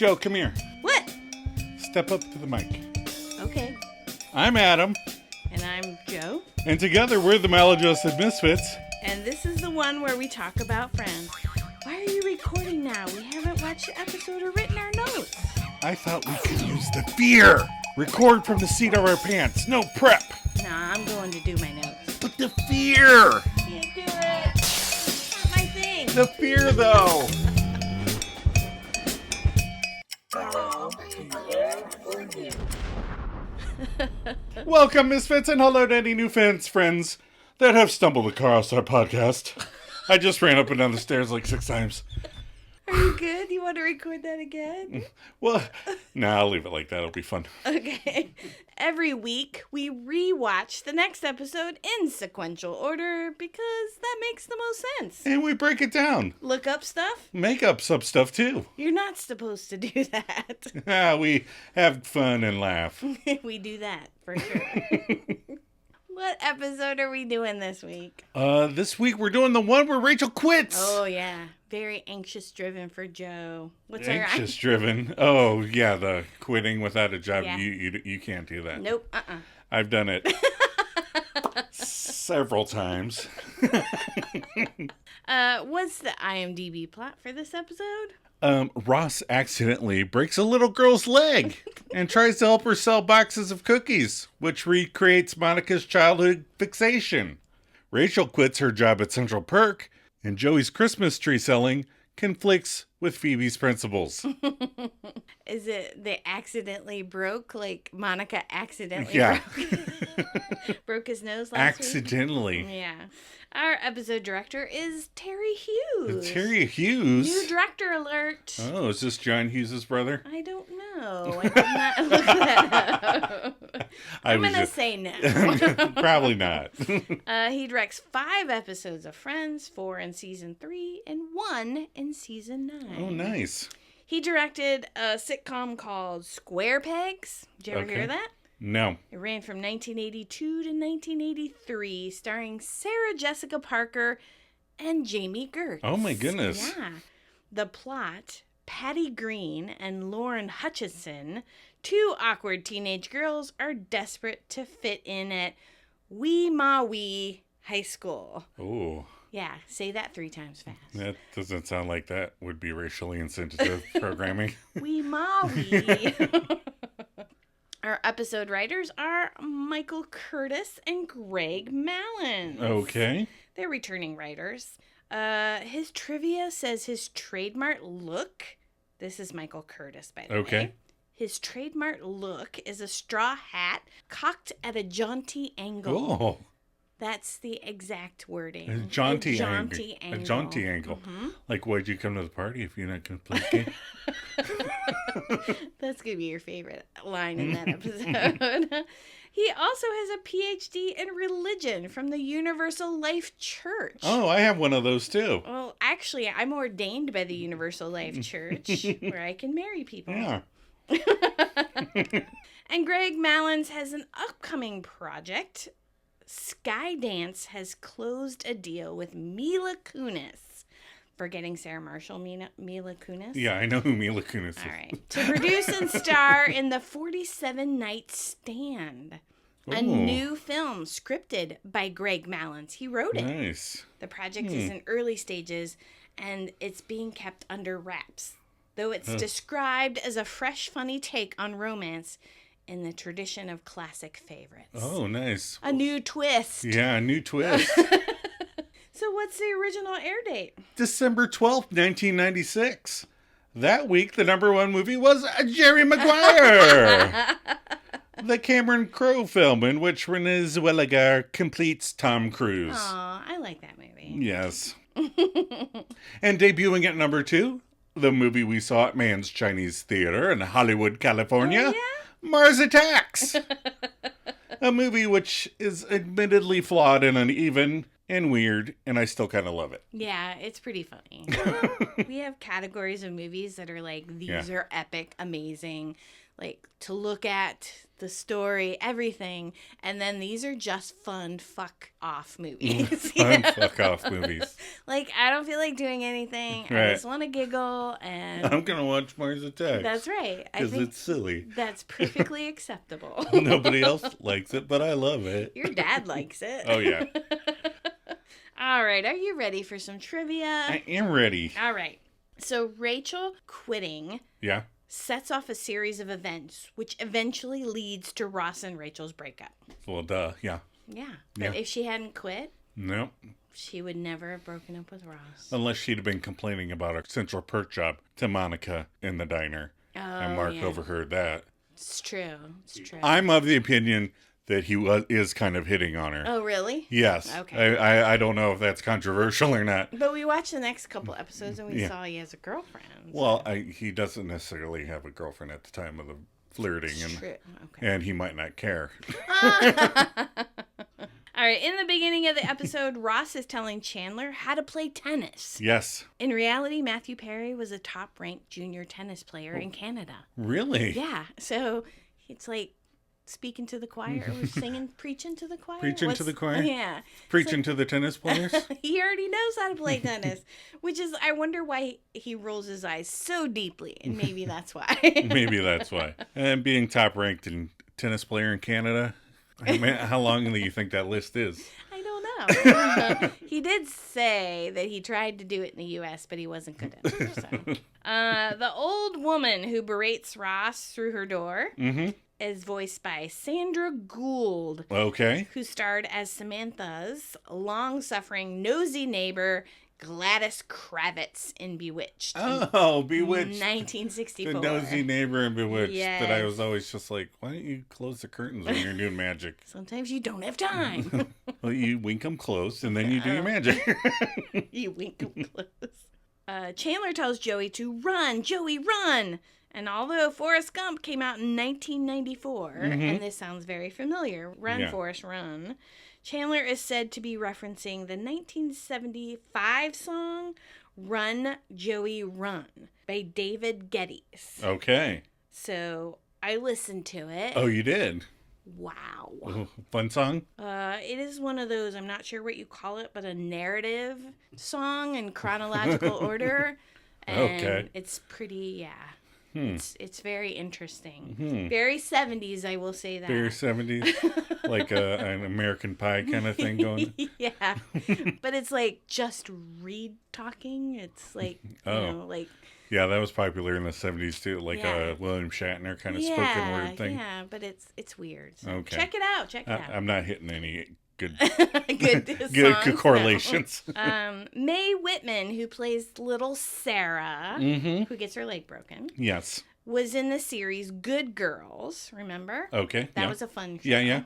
Joe, come here. What? Step up to the mic. Okay. I'm Adam. And I'm Joe. And together we're the Maladjusted Misfits. And this is the one where we talk about friends. Why are you recording now? We haven't watched the episode or written our notes. I thought we could use the fear. Record from the seat of our pants. No prep. Nah, I'm going to do my notes. But the fear. Can't do it. It's not my thing. The fear, though. Welcome, Misfits, and hello to any new friends that have stumbled across our podcast. I just ran up and down the stairs like 6 times. Are you good? You want to record that again? Well, I'll leave it like that. It'll be fun. Okay. Every week, we rewatch the next episode in sequential order because that makes the most sense. And we break it down. Look up stuff? Make up some stuff, too. You're not supposed to do that. We have fun and laugh. We do that, for sure. What episode are we doing this week? This week we're doing the one where Rachel quits. Oh, yeah. Very anxious-driven for Joe. What's Anxious-driven? Oh, yeah, the quitting without a job. Yeah. You can't do that. Nope, I've done it several times. What's the IMDb plot for this episode? Ross accidentally breaks a little girl's leg and tries to help her sell boxes of cookies, which recreates Monica's childhood fixation. Rachel quits her job at Central Perk, and Joey's Christmas tree selling conflicts with Phoebe's principles. Is it they accidentally broke, like Monica accidentally broke his nose last Accidentally. week? Yeah. Our episode director is Terry Hughes. Terry Hughes? New director alert. Oh, is this John Hughes' brother? I don't know. I did not look that up. I'm going to say no. Probably not. He directs 5 episodes of Friends, 4 in season 3, and 1 in season 9. Oh, nice. He directed a sitcom called Square Pegs. Did you ever hear that? No. It ran from 1982 to 1983, starring Sarah Jessica Parker and Jamie Gertz. Oh, my goodness. Yeah. The plot, Patty Green and Lauren Hutchinson, 2 awkward teenage girls, are desperate to fit in at Wee Ma Wee High School. Oh. Yeah, say that 3 times fast. That doesn't sound like that would be racially insensitive programming. Wee Ma Wee. Our episode writers are Michael Curtis and Greg Mallins. Okay. They're returning writers. His trivia says his trademark look, this is Michael Curtis, by the way. Okay. His trademark look is a straw hat cocked at a jaunty angle. Oh. That's the exact wording. A jaunty angle. angle. A jaunty angle. Mm-hmm. Like, why'd you come to the party if you're not going to play the game? That's going to be your favorite line in that episode. He also has a PhD in religion from the Universal Life Church. Oh, I have one of those too. Well, actually, I'm ordained by the Universal Life Church where I can marry people. Yeah. And Greg Mallins has an upcoming project. Skydance has closed a deal with Mila Kunis. Forgetting Sarah Marshall, Mila Kunis? Yeah, I know who Mila Kunis is. All right. To produce and star in the 47 Night Stand. Ooh. A new film scripted by Greg Mallins. He wrote it. Nice. The project is in early stages, and it's being kept under wraps. Though it's described as a fresh, funny take on romance in the tradition of classic favorites. Oh, nice. A new twist. Yeah, a new twist. So what's the original air date? December 12th, 1996. That week, the number 1 movie was Jerry Maguire. The Cameron Crowe film in which Renee Zellweger completes Tom Cruise. Aw, I like that movie. Yes. And debuting at number 2, the movie we saw at Mann's Chinese Theater in Hollywood, California. Oh, yeah? Mars Attacks. A movie which is admittedly flawed and uneven and weird, and I still kind of love it. Yeah, it's pretty funny. We have categories of movies that are like, these are epic, amazing. like to look at the story, everything, and then these are just fun fuck off movies. Fun fuck off movies. Like, I don't feel like doing anything. Right. I just want to giggle, and I'm gonna watch Mars Attacks. that's right. I Because think it's silly. that's perfectly acceptable. Nobody else likes it, but I love it. Your dad likes it. Oh, yeah. All right, are you ready for some trivia? I am ready. All right. So Rachel quitting Yeah. sets off a series of events, which eventually leads to Ross and Rachel's breakup. Well, duh. Yeah. Yeah. But if she hadn't quit, Nope. she would never have broken up with Ross. Unless she'd have been complaining about her Central Perk job to Monica in the diner. Oh, And Mark overheard that. It's true. It's true. I'm of the opinion that he is kind of hitting on her. Oh, really? Yes. Okay. I don't know if that's controversial or not. But we watched the next couple episodes and we saw he has a girlfriend. Well, he doesn't necessarily have a girlfriend at the time of the flirting. It's And, true. Okay. and he might not care. All right, in the beginning of the episode, Ross is telling Chandler how to play tennis. Yes. In reality, Matthew Perry was a top-ranked junior tennis player in Canada. Really? Yeah, so it's like speaking to the choir or singing, preaching to the choir. Preaching to the choir? Yeah. Preaching to the tennis players? He already knows how to play tennis, which is, I wonder why he rolls his eyes so deeply, and maybe that's why. Maybe that's why. And being top ranked in tennis player in Canada, I mean, how long do you think that list is? I don't know. He did say that he tried to do it in the U.S., but he wasn't good at it. So. The old woman who berates Ross through her door is voiced by Sandra Gould, Okay. who starred as Samantha's long-suffering nosy neighbor, Gladys Kravitz in Bewitched. Oh, Bewitched. 1964. The nosy neighbor in Bewitched. Yes. That I was always just like, why don't you close the curtains when you're doing magic? Sometimes you don't have time. Well, you wink them close and then you do your magic. You wink them close. Chandler tells Joey to run, Joey, run. And although Forrest Gump came out in 1994, and this sounds very familiar, Run, Forrest, Run, Chandler is said to be referencing the 1975 song Run, Joey, Run by David Geddes. Okay. So I listened to it. Oh, you did? Wow. Oh, fun song? It is one of those, I'm not sure what you call it, but a narrative song in chronological order. And Okay. it's pretty, It's very interesting. Very 70s, I will say that. Very 70s? Like an American Pie kind of thing going? Yeah. But it's like just Reed talking. It's like, you know, like... Yeah, that was popular in the 70s too, like a William Shatner kind of spoken word thing. Yeah, but it's weird. So Okay. check it out. I'm not hitting any good good correlations. No. Mae Whitman, who plays little Sarah, who gets her leg broken, Yes. was in the series Good Girls, remember? Okay. That was a fun show. Yeah.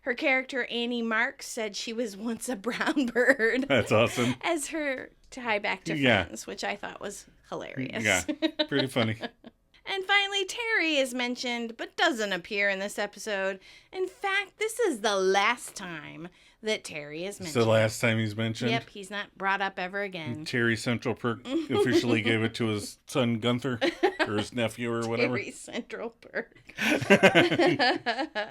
Her character, Annie Marks, said she was once a brown bird. That's awesome. As her tie back to Friends, which I thought was hilarious. Yeah, pretty funny. And finally, Terry is mentioned, but doesn't appear in this episode. In fact, this is the last time that Terry is mentioned. It's the last time he's mentioned? Yep, he's not brought up ever again. Terry Central Perk officially gave it to his son Gunther, or his nephew, or whatever. Terry Central Perk.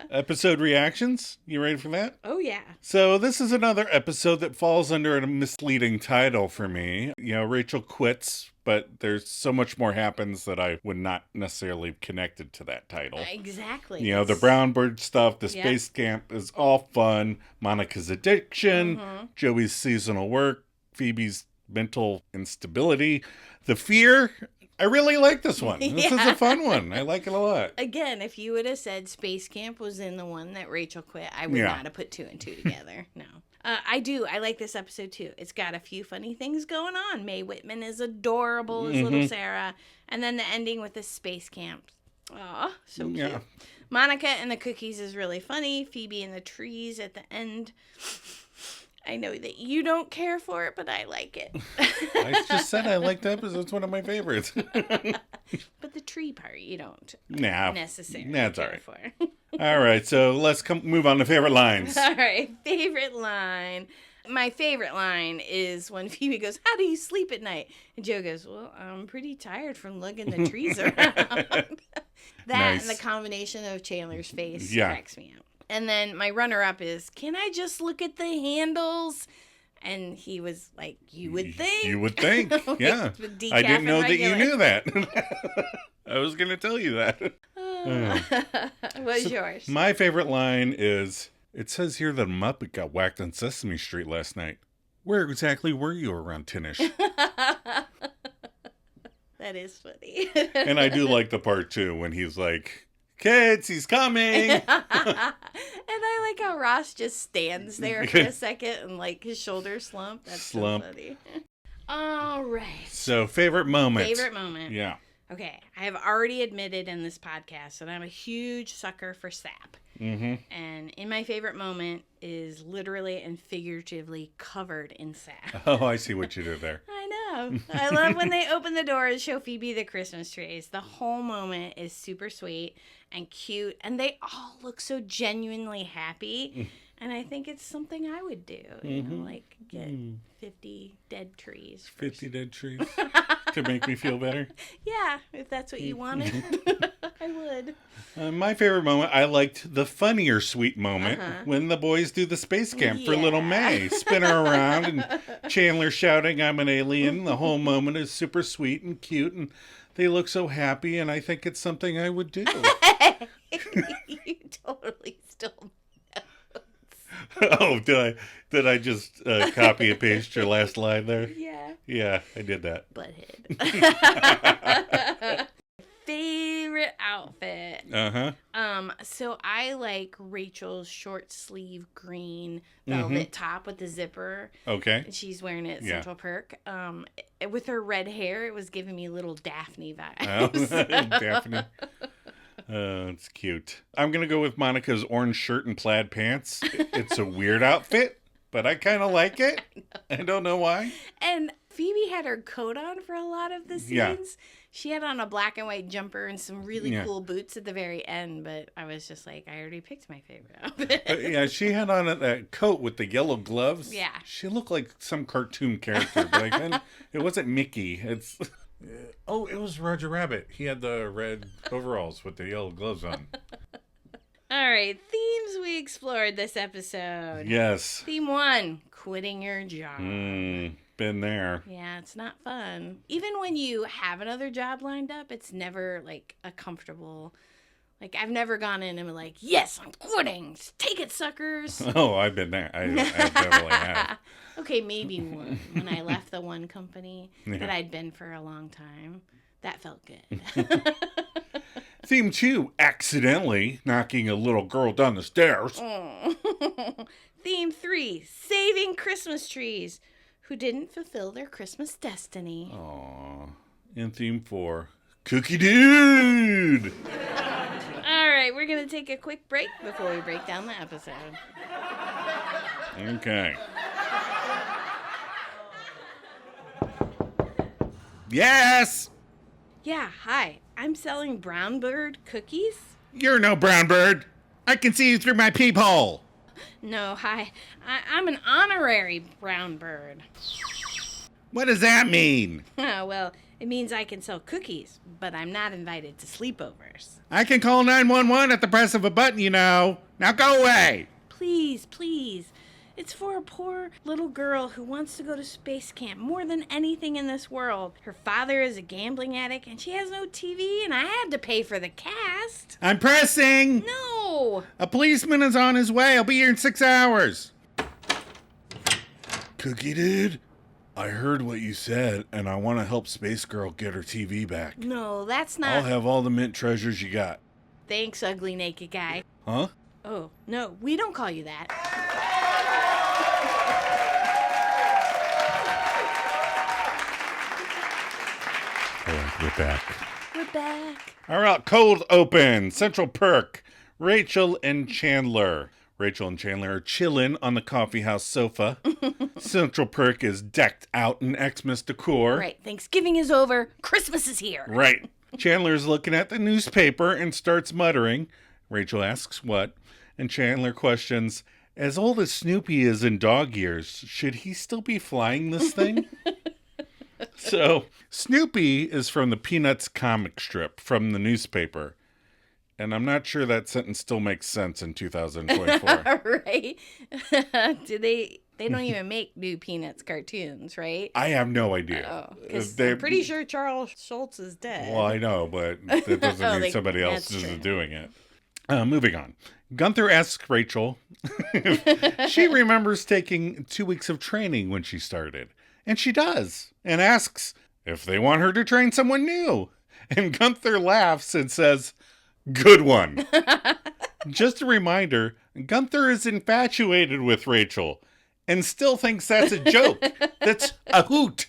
Episode reactions? You ready for that? Oh, yeah. So this is another episode that falls under a misleading title for me. You know, Rachel quits, but there's so much more happens that I would not necessarily connected to that title. Exactly. You know, the brown bird stuff, the space camp is all fun. Monica's addiction, Joey's seasonal work, Phoebe's mental instability, the fear. I really like this one. This is a fun one. I like it a lot. Again, if you would have said Space Camp was in the one that Rachel quit, I would not have put two and two together. No. I do. I like this episode, too. It's got a few funny things going on. Mae Whitman is adorable as little Sarah. And then the ending with the Space Camp. Aw, so cute. Yeah. Monica and the cookies is really funny. Phoebe and the trees at the end. I know that you don't care for it, but I like it. I just said I like the episode. It's one of my favorites. But the tree part, you don't necessarily that's all care right. for. All right, so let's move on to favorite lines. All right, favorite line. My favorite line is when Phoebe goes, "How do you sleep at night?" And Joe goes, "Well, I'm pretty tired from lugging the trees around." That and the combination of Chandler's face cracks me up. And then my runner-up is, "Can I just look at the handles?" And he was like, "You would think." You would think, yeah. I didn't know that you knew that. I was going to tell you that. What's yours? My favorite line is, it says here that a Muppet got whacked on Sesame Street last night. Where exactly were you around 10-ish? That is funny. And I do like the part, too, when he's like, "Kids, he's coming!" And I like how Ross just stands there for a second and like his shoulders slump. That's so funny. All right. So, favorite moment. Favorite moment. Yeah. Okay, I have already admitted in this podcast that I'm a huge sucker for sap. Mm-hmm. And in my favorite moment is literally and figuratively covered in sap. Oh, I see what you did there. I know. I love when they open the door and show Phoebe the Christmas trees. The whole moment is super sweet and cute, and they all look so genuinely happy. And I think it's something I would do, you know, like get 50 dead trees. 50 dead trees to make me feel better? Yeah, if that's what you wanted, I would. My favorite moment, I liked the funnier sweet moment when the boys do the space camp for little Mae. Spin her around and Chandler shouting, "I'm an alien." The whole moment is super sweet and cute and they look so happy, and I think it's something I would do. You totally stole. Oh, did I just copy and paste your last line there? Yeah. Yeah, I did that. Butthead. Favorite outfit. So I like Rachel's short sleeve green velvet top with the zipper. Okay. And she's wearing it at Central Perk. With her red hair, it was giving me little Daphne vibes. Oh, Daphne. It's cute. I'm going to go with Monica's orange shirt and plaid pants. It's a weird outfit, but I kind of like it. I don't know why. And Phoebe had her coat on for a lot of the scenes. Yeah. She had on a black and white jumper and some really cool boots at the very end, but I was just like, I already picked my favorite outfit. Yeah, she had on that coat with the yellow gloves. Yeah. She looked like some cartoon character, but it wasn't Mickey. Oh, it was Roger Rabbit. He had the red overalls with the yellow gloves on. All right, themes we explored this episode. Yes. Theme 1, quitting your job. Been there. Yeah, it's not fun. Even when you have another job lined up, it's never like a comfortable. Like, I've never gone in and been like, "Yes, I'm quitting. Take it, suckers." Oh, I've been there. I definitely have. Okay, maybe one. When I left the one company that I'd been for a long time. That felt good. Theme 2, accidentally knocking a little girl down the stairs. Theme 3, saving Christmas trees who didn't fulfill their Christmas destiny. Aww. And theme 4, Cookie Dude. All right, we're going to take a quick break before we break down the episode. Okay. Yes! Yeah, hi. I'm selling brown bird cookies. You're no brown bird. I can see you through my peephole. No, hi. I'm an honorary brown bird. What does that mean? Well, it means I can sell cookies, but I'm not invited to sleepovers. I can call 911 at the press of a button, you know. Now go away. Please, please. It's for a poor little girl who wants to go to space camp more than anything in this world. Her father is a gambling addict, and she has no TV, and I had to pay for the cast. I'm pressing. No. A policeman is on his way. I'll be here in 6 hours. Cookie Dude, I heard what you said, and I want to help Space Girl get her TV back. No, that's not... I'll have all the mint treasures you got. Thanks, ugly naked guy. Huh? Oh, no, we don't call you that. We're back. We're back. All right, cold open. Central Perk. Rachel and Chandler. Rachel and Chandler are chilling on the coffeehouse sofa. Central Perk is decked out in Xmas decor. Right, Thanksgiving is over. Christmas is here. Right. Chandler's looking at the newspaper and starts muttering. Rachel asks what, and Chandler questions, As old as Snoopy is in dog years, should he still be flying this thing? So, Snoopy is from the Peanuts comic strip from the newspaper. And I'm not sure that sentence still makes sense in 2024. Right? Do they don't even make new Peanuts cartoons, right? I have no idea. Oh, because I'm pretty sure Charles Schultz is dead. Well, I know, but that doesn't mean somebody else is doing it. Moving on. Gunther asks Rachel if she remembers taking 2 weeks of training when she started. And she does. And asks if they want her to train someone new. And Gunther laughs and says, "Good one." Just a reminder, Gunther is infatuated with Rachel and still thinks that's a joke. That's a hoot.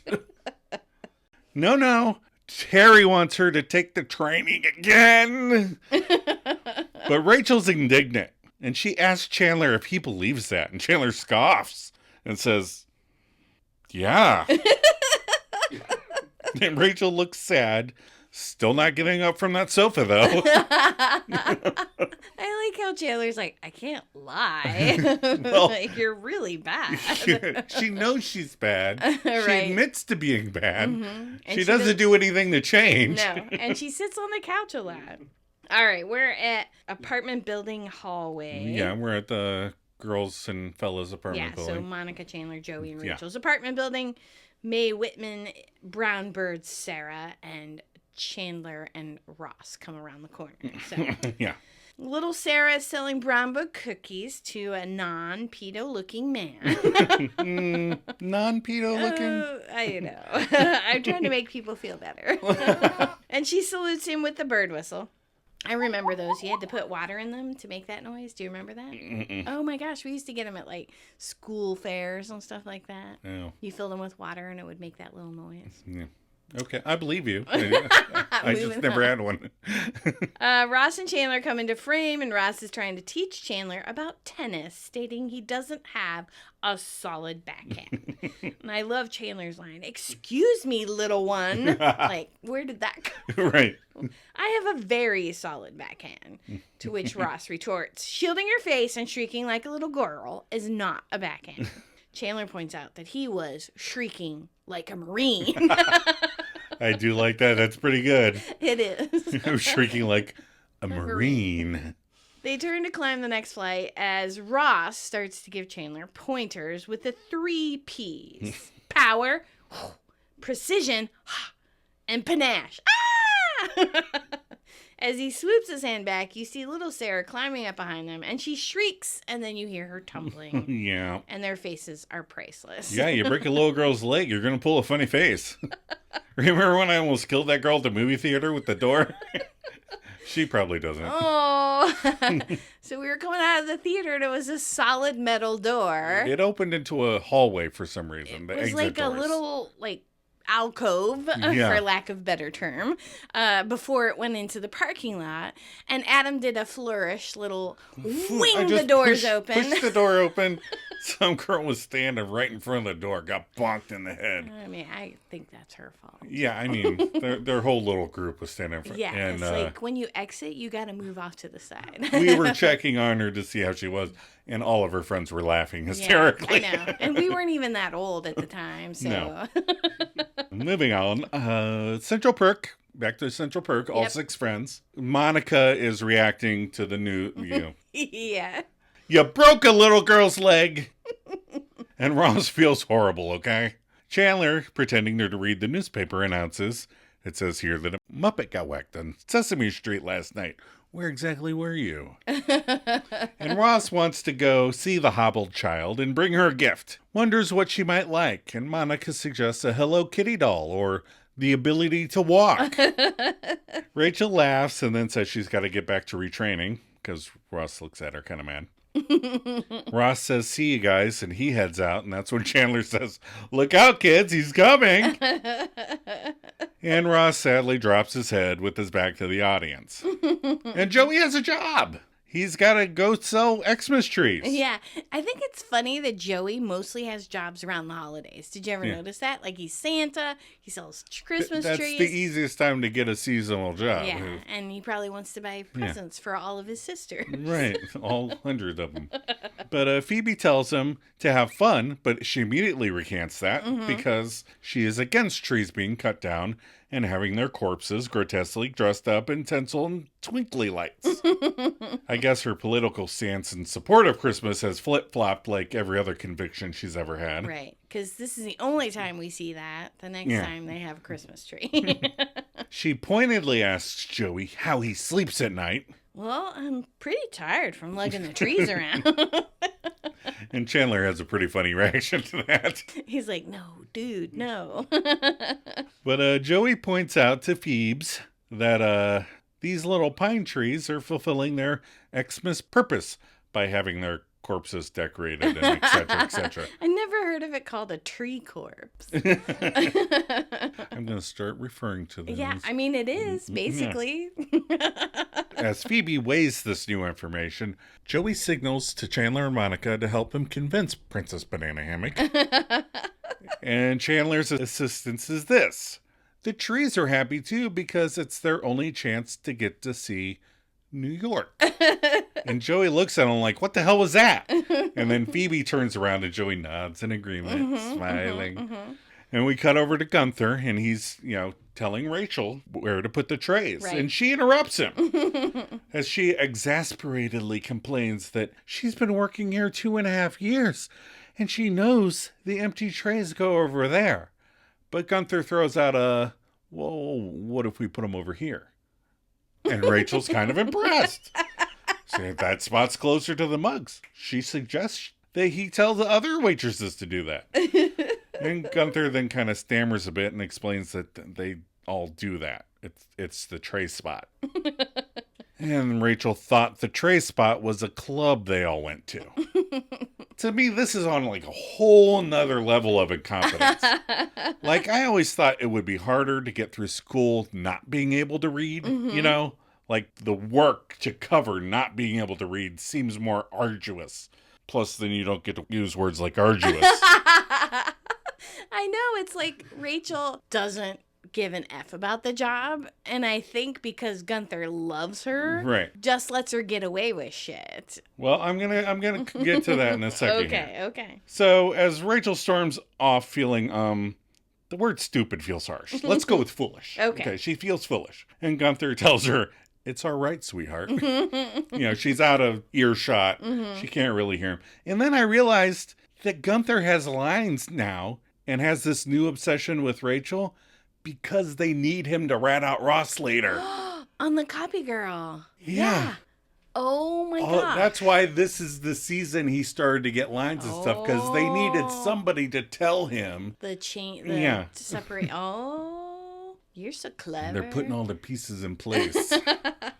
No. Terry wants her to take the training again. But Rachel's indignant, and she asks Chandler if he believes that. And Chandler scoffs and says, "Yeah." And Rachel looks sad. Still not getting up from that sofa, though. I like how Chandler's like, I can't lie. Well, like, you're really bad. She knows she's bad. Right. She admits to being bad. Mm-hmm. She doesn't do anything to change. No, and she sits on the couch a lot. All right, we're at apartment building hallway. Yeah, we're at the girls and fellas apartment building. So Monica, Chandler, Joey, and Rachel's apartment building. Mae Whitman, Brown Bird, Sarah, and Chandler and Ross come around the corner. So Yeah. little Sarah is selling brown book cookies to a non-pedo looking man. Non-pedo looking? I know. I'm trying to make people feel better. And she salutes him with the bird whistle. I remember those. You had to put water in them to make that noise. Do you remember that? Mm-mm. Oh my gosh, we used to get them at like school fairs and stuff like that. Oh. You fill them with water and it would make that little noise. Yeah. Okay, I believe you. I just never had one. Ross and Chandler come into frame, and Ross is trying to teach Chandler about tennis, stating he doesn't have a solid backhand. And I love Chandler's line, "Excuse me, little one." Like, where did that come Right. I have a very solid backhand. To which Ross retorts, "Shielding your face and shrieking like a little girl is not a backhand." Chandler points out that he was shrieking like a Marine. I do like that. That's pretty good. It is. I'm shrieking like a Marine. They turn to climb the next flight as Ross starts to give Chandler pointers with the 3 P's. Power, precision, and panache. Ah! As he swoops his hand back, you see little Sarah climbing up behind them, and she shrieks, and then you hear her tumbling. Yeah. And their faces are priceless. Yeah, you break a little girl's leg, you're going to pull a funny face. Remember when I almost killed that girl at the movie theater with the door? She probably doesn't. Oh. So we were coming out of the theater, and it was a solid metal door. It opened into a hallway for some reason. It was like a little, alcove, for lack of better term, before it went into the parking lot. And Adam did a flourish, little wing the doors open. Pushed the door open. Some girl was standing right in front of the door, got bonked in the head. I mean, I think that's her fault. Yeah, I mean, their whole little group was standing in front. Yeah, and, it's like when you exit, you got to move off to the side. We were checking on her to see how she was, and all of her friends were laughing hysterically. Yeah, I know. And we weren't even that old at the time, so. No. Moving on, Central Perk. Back to Central Perk, all 6 friends. Monica is reacting to the new, Yeah. You broke a little girl's leg. And Ross feels horrible, okay? Chandler, pretending to read the newspaper, announces, it says here that a Muppet got whacked on Sesame Street last night. Where exactly were you? And Ross wants to go see the hobbled child and bring her a gift. Wonders what she might like, and Monica suggests a Hello Kitty doll or the ability to walk. Rachel laughs and then says she's got to get back to retraining, because Ross looks at her kind of mad. Ross says, "See you guys," and he heads out, and that's when Chandler says, "Look out, kids, he's coming." And Ross sadly drops his head with his back to the audience. And Joey has a job. he's got to go sell Xmas trees. Yeah. I think it's funny that Joey mostly has jobs around the holidays. Did you ever notice that? Like, he's Santa, he sells Christmas That's trees. the easiest time to get a seasonal job. Yeah, and he probably wants to buy presents for all of his sisters. Right, all 100 of them. But Phoebe tells him to have fun, but she immediately recants that because she is against trees being cut down and having their corpses grotesquely dressed up in tinsel and twinkly lights. I guess her political stance in support of Christmas has flip-flopped like every other conviction she's ever had. Right, because this is the only time we see that. The next time they have a Christmas tree. She pointedly asks Joey how he sleeps at night. Well, I'm pretty tired from lugging the trees around. And Chandler has a pretty funny reaction to that. He's like, no, dude, no. But Joey points out to Phoebes that these little pine trees are fulfilling their Xmas purpose by having their corpses decorated and et cetera, et cetera. I never heard of it called a tree corpse. I'm going to start referring to them. Yeah, I mean, it is, basically. As Phoebe weighs this new information, Joey signals to Chandler and Monica to help him convince Princess Banana Hammock. And Chandler's assistance is this. The trees are happy too because it's their only chance to get to see New York. And Joey looks at him like, what the hell was that? And then Phoebe turns around and Joey nods in agreement, smiling. And we cut over to Gunther, and he's, telling Rachel where to put the trays. Right. And she interrupts him as she exasperatedly complains that she's been working here 2.5 years, and she knows the empty trays go over there. But Gunther throws out well, what if we put them over here? And Rachel's kind of impressed. Saying that spot's closer to the mugs. She suggests that he tell the other waitresses to do that. And Gunther then kind of stammers a bit and explains that they all do that. It's the tray spot. And Rachel thought the tray spot was a club they all went to. To me, this is on like a whole nother level of incompetence. Like, I always thought it would be harder to get through school not being able to read, Like, the work to cover not being able to read seems more arduous. Plus, then you don't get to use words like arduous. I know, it's like Rachel doesn't give an F about the job, and I think because Gunther loves her, Right. just lets her get away with shit. Well, I'm gonna get to that in a second. Okay. So as Rachel storms off feeling the word stupid feels harsh. Let's go with foolish. Okay. She feels foolish. And Gunther tells her, it's all right, sweetheart. She's out of earshot. She can't really hear him. And then I realized that Gunther has lines now and has this new obsession with Rachel because they need him to rat out Ross later. On the Copy Girl. Yeah. Oh my god. That's why this is the season he started to get lines and stuff, because they needed somebody to tell him. The chain, Yeah. to separate. Oh, you're so clever. They're putting all the pieces in place.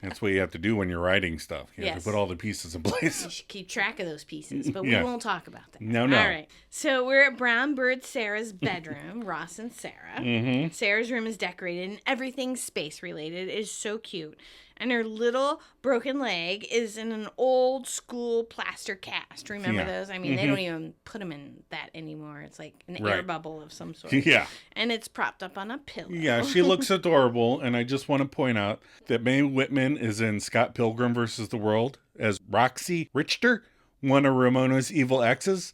That's what you have to do when you're writing stuff. You have to put all the pieces in place. You should keep track of those pieces, but we Yeah. won't talk about that. No. All right. So we're at Brown Bird Sarah's bedroom, Ross and Sarah. Mm-hmm. Sarah's room is decorated and everything space related. It is so cute. And her little broken leg is in an old school plaster cast. Remember those? I mean, they don't even put them in that anymore. It's like an air bubble of some sort. Yeah. And it's propped up on a pillow. Yeah, she looks adorable, and I just want to point out that Mae Whitman is in Scott Pilgrim vs. the World as Roxy Richter, one of Ramona's evil exes,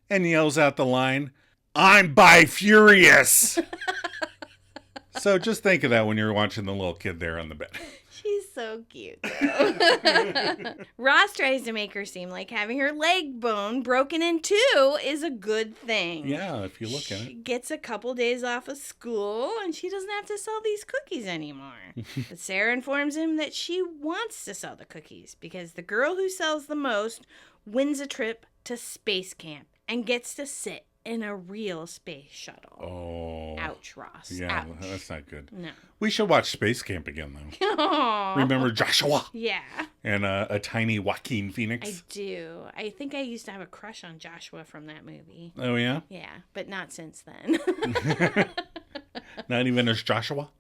and yells out the line, "I'm bi-furious!" So just think of that when you're watching the little kid there on the bed. She's so cute, though. Ross tries to make her seem like having her leg bone broken in two is a good thing. Yeah, if you look at She it. gets a couple days off of school, and she doesn't have to sell these cookies anymore. But Sarah informs him that she wants to sell the cookies because the girl who sells the most wins a trip to space camp and gets to sit in a real space shuttle. Oh. Ouch, Ross. Yeah, Ouch. that's not good. No. We should watch Space Camp again, though. Aw. Remember Joshua? Yeah. And a tiny Joaquin I Phoenix? do. I think I used to have a crush on Joshua from that movie. Oh, yeah? Yeah, but not since then. Not even as Joshua?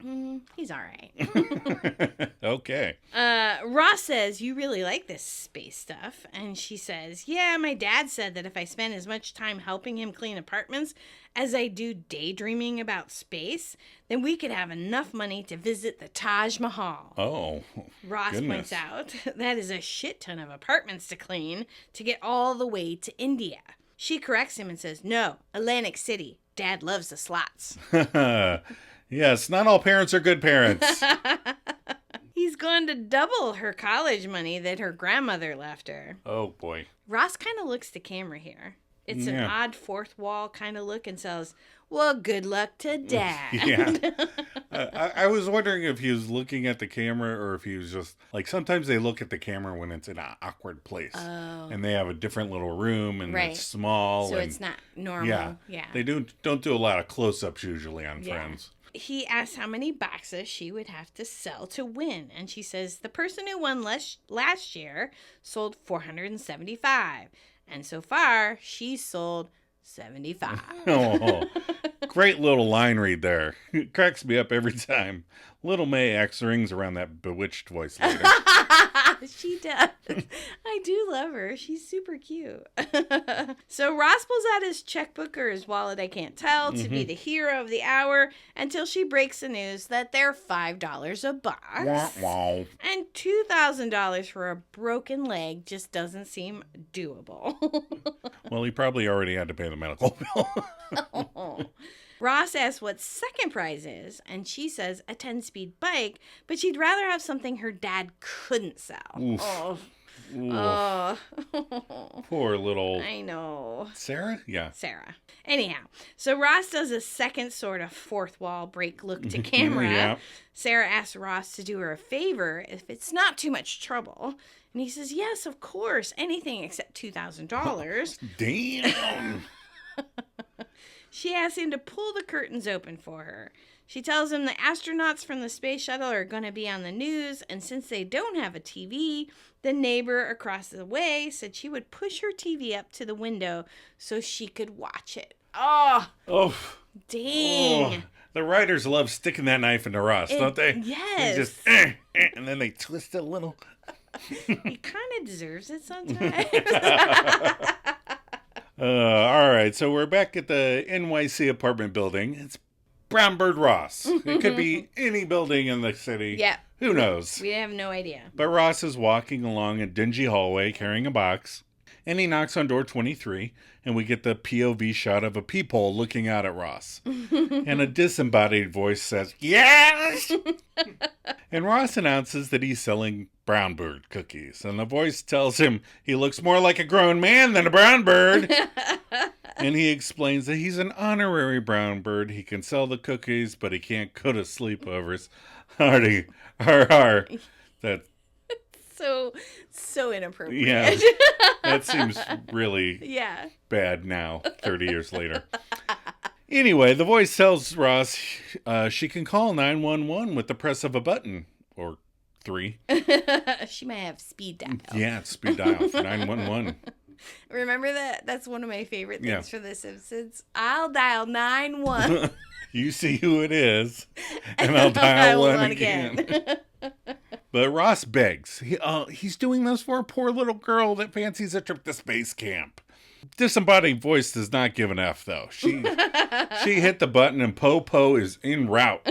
He's all right. Okay. Ross says, you really like this space stuff. And she says, yeah, my dad said that if I spend as much time helping him clean apartments as I do daydreaming about space, then we could have enough money to visit the Taj Mahal. Oh, Ross goodness. points out that is a shit ton of apartments to clean to get all the way to India. She corrects him and says, no, Atlantic City. Dad loves the slots. Yes, not all parents are good parents. He's going to double her college money that her grandmother left her. Oh, boy. Ross kind of looks to camera here. It's an Yeah. odd fourth wall kind of look and says, well, good luck to Dad. Yeah. I was wondering if he was looking at the camera or if he was just like, sometimes they look at the camera when it's in an awkward place. Oh. And they have a different little room and Right. it's small. So and, it's not normal. Yeah. They don't do a lot of close-ups usually on Yeah. Friends. He asks how many boxes she would have to sell to win. And she says the person who won last year sold 475. And so far, she's sold 75. Oh, great little line read there. It cracks me up every time. Little Mae acts rings around that bewitched voice later. She does. I do love her. She's super cute. So Ross pulls out his checkbook or his wallet, I can't tell, to be the hero of the hour until she breaks the news that they're $5 a box. Wah, wah. And $2,000 for a broken leg just doesn't seem doable. Well, he probably already had to pay the medical bill. Ross asks what second prize is, and she says a 10-speed bike, but she'd rather have something her dad couldn't sell. Oof. Oh. Ooh, Oh. poor little I know. Sarah? Yeah. Sarah. Anyhow, so Ross does a second sort of fourth wall break look to camera. Yeah. Sarah asks Ross to do her a favor if it's not too much trouble. And he says, yes, of course, anything except $2,000. Damn. She asks him to pull the curtains open for her. She tells him the astronauts from the space shuttle are going to be on the news, and since they don't have a TV, the neighbor across the way said she would push her TV up to the window so she could watch it. Oh, Oh. dang. Oh. The writers love sticking that knife into Ross, don't they? Yes. They just, and then they twist it a little. He kind of deserves it sometimes. All right, so we're back at the NYC apartment building. It's Brown Bird Ross. It could be any building in the city. Yeah. Who knows? We have no idea. But Ross is walking along a dingy hallway carrying a box, and he knocks on door 23, and we get the POV shot of a peephole looking out at Ross. And a disembodied voice says, yes! And Ross announces that he's selling brown bird cookies, and the voice tells him he looks more like a grown man than a brown bird. And he explains that he's an honorary brown bird. He can sell the cookies, but he can't go to sleepovers. Hardy, har. That, So inappropriate. yeah, that seems really Yeah. bad now, 30 years later. Anyway, the voice tells Ross she can call 911 with the press of a button, or 3. She might have speed dial. Yeah, it's speed dial for 911. Remember that? That's one of my favorite things Yeah. for The Simpsons. I'll dial 911. You see who it is, and I'll dial one again. But Ross begs. He's doing this for a poor little girl that fancies a trip to space camp. Disembodied voice does not give an F, though. She hit the button, and Po is en route.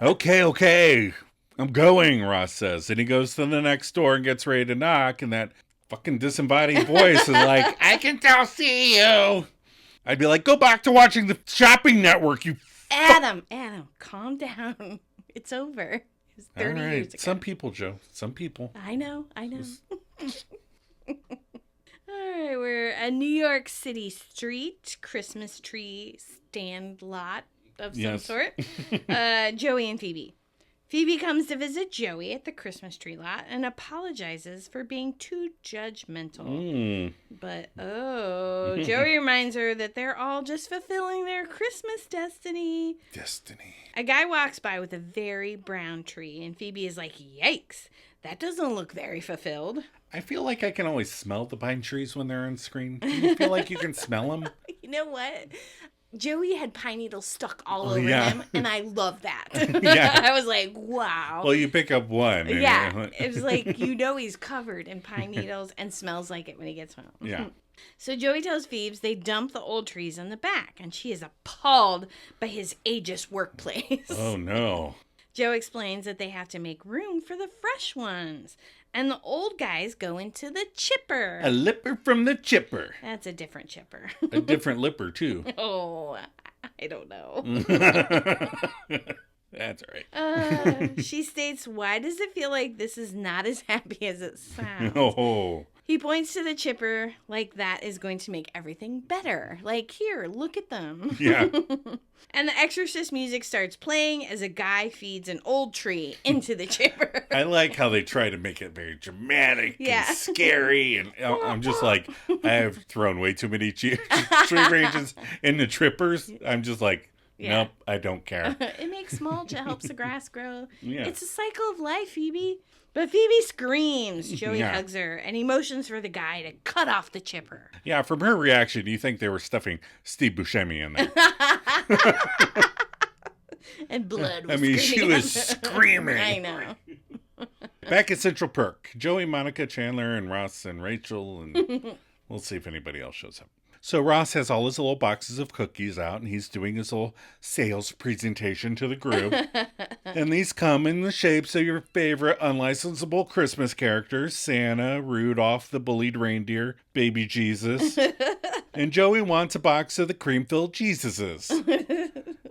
Okay, I'm going, Ross says. And he goes to the next door and gets ready to knock, and that fucking disembodied voice is like, I can still see you. I'd be like, go back to watching the shopping network, you Adam, calm down. It's over. It's 30 All right. years ago. Some people, Joe. Some people. I know. All right, we're a New York City street Christmas tree stand lot of some Yes. sort. Joey and Phoebe. Phoebe comes to visit Joey at the Christmas tree lot and apologizes for being too judgmental. But, Joey reminds her that they're all just fulfilling their Christmas destiny. Destiny. A guy walks by with a very brown tree, and Phoebe is like, yikes, that doesn't look very fulfilled. I feel like I can always smell the pine trees when they're on screen. Do you feel like you can smell them? You know what? Joey had pine needles stuck all Oh, over yeah. him, and I love that. Yeah. I was like, wow. Well, you pick up one. and Yeah, you're- it was like, he's covered in pine needles and smells like it when he gets home. Yeah. So Joey tells Phoebe they dump the old trees in the back, and she is appalled by his ageist workplace. Oh, no. Joe explains that they have to make room for the fresh ones, and the old guys go into the chipper. A lipper from the chipper. That's a different chipper. A different lipper, too. Oh, I don't know. That's all right. She states, why does it feel like this is not as happy as it sounds? Oh. He points to the chipper like that is going to make everything better. Like, here, look at them. Yeah. And the Exorcist music starts playing as a guy feeds an old tree into the chipper. I like how they try to make it very dramatic Yeah. and scary. And I'm just like, I have thrown way too many tree branches into trippers. I'm just like, Yeah. nope, I don't care. It makes mulch. It helps the grass grow. Yeah. It's a cycle of life, Phoebe. But Phoebe screams. Joey Yeah. hugs her, and he motions for the guy to cut off the chipper. Yeah, from her reaction, you think they were stuffing Steve Buscemi in there. And blood was I mean, she screaming. was screaming. I know. Back at Central Perk, Joey, Monica, Chandler, and Ross and Rachel, and we'll see if anybody else shows up. So Ross has all his little boxes of cookies out, and he's doing his little sales presentation to the group. And these come in the shapes of your favorite unlicensable Christmas characters: Santa, Rudolph, the bullied reindeer, baby Jesus. And Joey wants a box of the cream-filled Jesuses.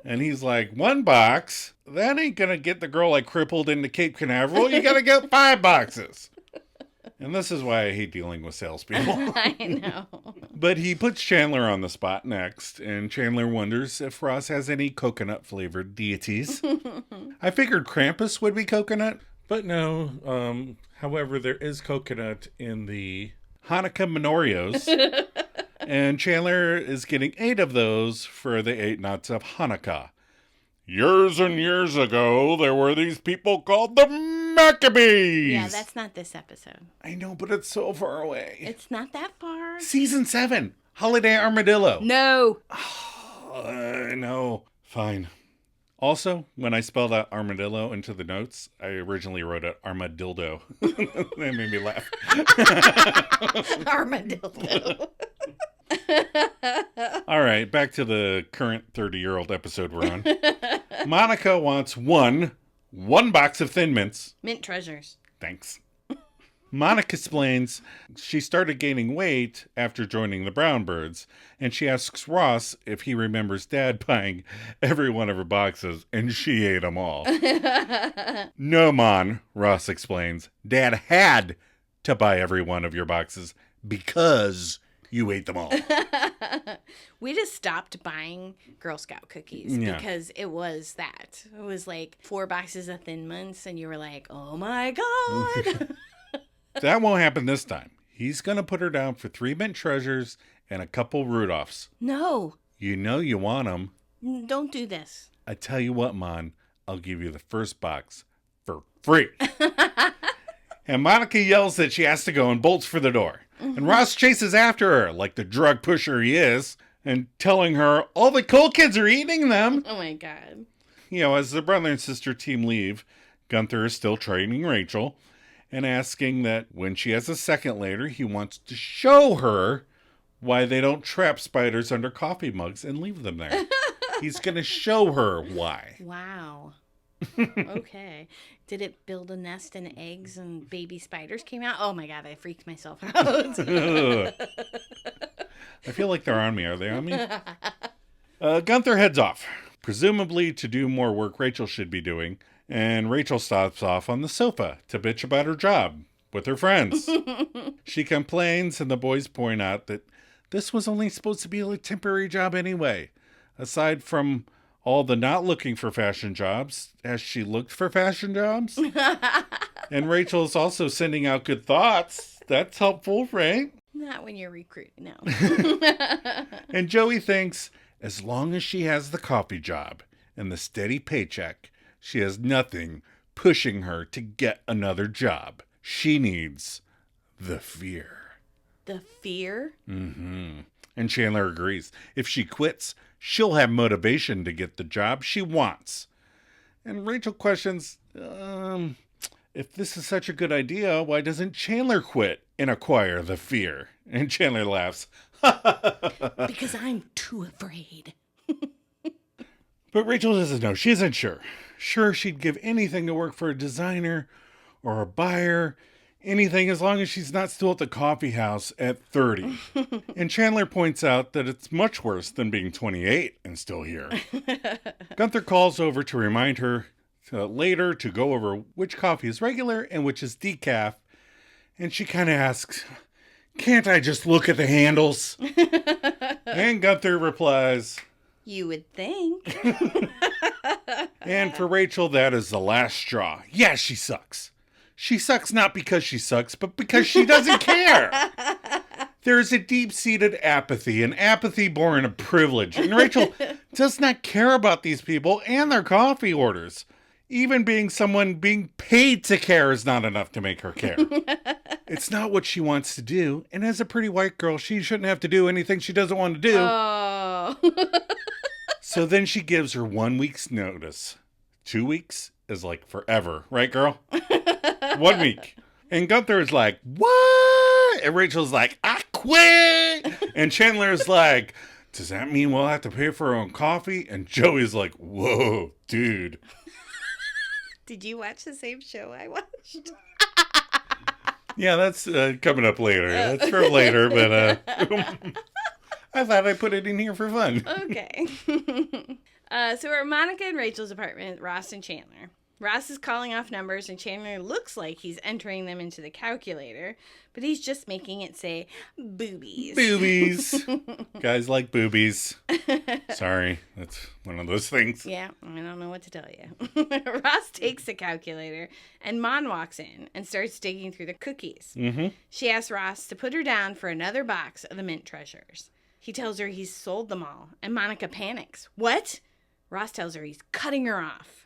And he's like, 1 box? That ain't gonna get the girl like crippled into Cape Canaveral. You gotta get 5 boxes. And this is why I hate dealing with salespeople. I know. But he puts Chandler on the spot next, and Chandler wonders if Ross has any coconut-flavored deities. I figured Krampus would be coconut, but no. However, there is coconut in the Hanukkah menorahs, and Chandler is getting 8 of those for the 8 nuts of Hanukkah. Years and years ago, there were these people called the Maccabees. Yeah, that's not this episode. I know, but it's so far away. It's not that far. Season 7, Holiday Armadillo. No. No. Fine. Also, when I spelled out armadillo into the notes, I originally wrote it armadildo. That made me laugh. Armadillo. All right, back to the current 30-year-old episode we're on. Monica wants one box of Thin Mints. Mint treasures. Thanks. Monica explains she started gaining weight after joining the Brown Birds, and she asks Ross if he remembers Dad buying every one of her boxes, and she ate them all. No, Mon, Ross explains. Dad had to buy every one of your boxes because you ate them all. We just stopped buying Girl Scout cookies because it was that. It was like 4 boxes of Thin Mints, and you were like, oh my God. That won't happen this time. He's going to put her down for 3 mint treasures and a couple Rudolphs. No. You know you want them. Don't do this. I tell you what, Mon, I'll give you the first box for free. And Monica yells that she has to go and bolts for the door. And Ross chases after her like the drug pusher he is and telling her all the cool kids are eating them. Oh my God. You know, as the brother and sister team leave, Gunther is still training Rachel and asking that when she has a second later, he wants to show her why they don't trap spiders under coffee mugs and leave them there. He's going to show her why. Wow. Okay. Did it build a nest and eggs and baby spiders came out? Oh my God, I freaked myself out. I feel like they're on me. Are they on me? Gunther heads off, presumably to do more work Rachel should be doing. And Rachel stops off on the sofa to bitch about her job with her friends. She complains, and the boys point out that this was only supposed to be a temporary job anyway. Aside from all the not looking for fashion jobs, has she looked for fashion jobs? And Rachel is also sending out good thoughts. That's helpful, right? Not when you're recruiting, no. And Joey thinks as long as she has the coffee job and the steady paycheck, she has nothing pushing her to get another job. She needs the fear. The fear? Mm-hmm. And Chandler agrees. If she quits, she'll have motivation to get the job she wants. And Rachel questions, if this is such a good idea, why doesn't Chandler quit and acquire the fear? And Chandler laughs. Because I'm too afraid. But Rachel doesn't know. She isn't sure. Sure, she'd give anything to work for a designer or a buyer. Anything as long as she's not still at the coffee house at 30. And Chandler points out that it's much worse than being 28 and still here. Gunther calls over to remind her later to go over which coffee is regular and which is decaf. And she kind of asks, can't I just look at the handles? And Gunther replies, you would think. And for Rachel, that is the last straw. Yeah, she sucks. She sucks not because she sucks, but because she doesn't care. There is a deep-seated apathy, an apathy born of privilege. And Rachel does not care about these people and their coffee orders. Even being someone being paid to care is not enough to make her care. It's not what she wants to do. And as a pretty white girl, she shouldn't have to do anything she doesn't want to do. Oh. So then she gives her 1 week's notice. 2 weeks is like forever. Right, girl? 1 week. And Gunther is like, what? And Rachel's like, I quit. And Chandler's like, does that mean we'll have to pay for our own coffee? And Joey's like, whoa, dude. Did you watch the same show I watched? Yeah, that's coming up later. That's for later, but I thought I'd put it in here for fun. Okay. So we're at Monica and Rachel's apartment, Ross and Chandler. Ross is calling off numbers, and Chandler looks like he's entering them into the calculator, but he's just making it say boobies. Boobies. Guys like boobies. Sorry, that's one of those things. Yeah, I don't know what to tell you. Ross takes the calculator, and Mon walks in and starts digging through the cookies. Mm-hmm. She asks Ross to put her down for another box of the mint treasures. He tells her he's sold them all, and Monica panics. What? Ross tells her he's cutting her off.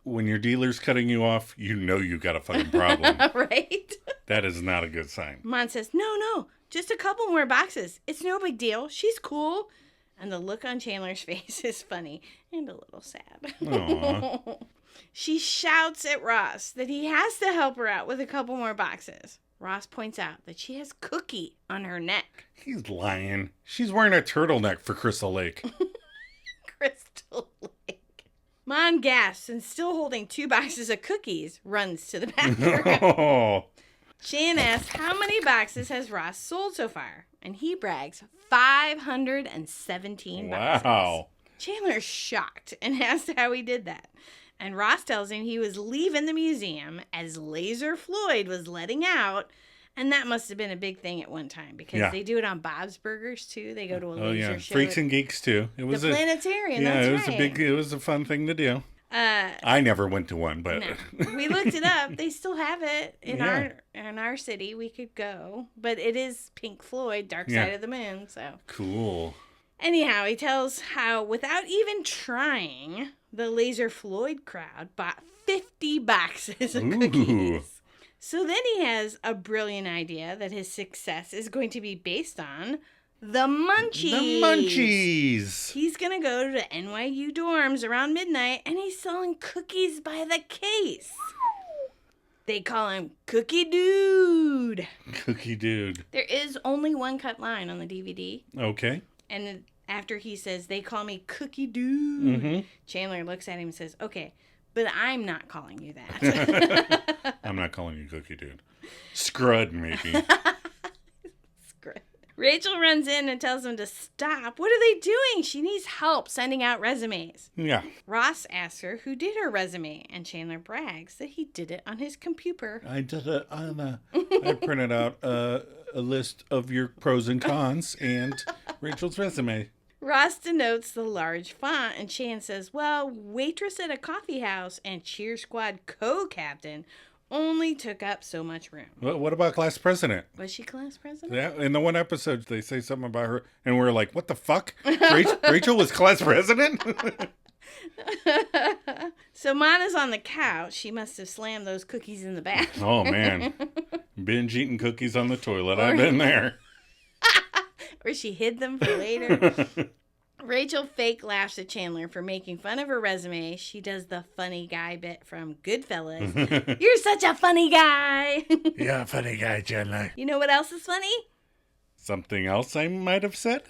When your dealer's cutting you off, you know you got a fucking problem. Right? That is not a good sign. Mon says, no, just a couple more boxes. It's no big deal. She's cool. And the look on Chandler's face is funny and a little sad. Aww. She shouts at Ross that he has to help her out with a couple more boxes. Ross points out that she has Cookie on her neck. He's lying. She's wearing a turtleneck for Crystal Lake. Crystal Lake. Mon gasps and, still holding 2 boxes of cookies, runs to the bathroom. Oh. Chan asks how many boxes has Ross sold so far, and he brags 517 boxes. Wow. Chandler's shocked and asks how he did that. And Ross tells him he was leaving the museum as Laser Floyd was letting out. And that must have been a big thing at one time, because they do it on Bob's Burgers too. They go to a laser show. Freaks and Geeks too. It was the planetarium. Yeah, that's it was a fun thing to do. I never went to one, but no. We looked it up. They still have it in our city. We could go, but it is Pink Floyd, Dark Side of the Moon. So cool. Anyhow, he tells how without even trying, the Laser Floyd crowd bought 50 boxes of cookies. So then he has a brilliant idea that his success is going to be based on the munchies. The munchies. He's going to go to the NYU dorms around midnight, and he's selling cookies by the case. They call him Cookie Dude. Cookie Dude. There is only one cut line on the DVD. Okay. And after he says, they call me Cookie Dude, Chandler looks at him and says, okay, but I'm not calling you that. I'm not calling you Cookie Dude. Scrud, maybe. Scrud. Rachel runs in and tells them to stop. What are they doing? She needs help sending out resumes. Yeah. Ross asks her who did her resume, and Chandler brags that he did it on his computer. I did it on I printed out a list of your pros and cons and Rachel's resume. Ross denotes the large font, and Chan says, well, waitress at a coffee house and cheer squad co-captain only took up so much room. What about class president? Was she class president? Yeah, in the one episode, they say something about her, and we're like, what the fuck? Rachel was class president? So Mana's on the couch. She must have slammed those cookies in the bathroom. Oh, man. Binge eating cookies on the toilet. I've been there. Or she hid them for later. Rachel fake laughs at Chandler for making fun of her resume. She does the funny guy bit from Goodfellas. You're such a funny guy. Yeah, funny guy, Chandler. You know what else is funny? Something else I might have said?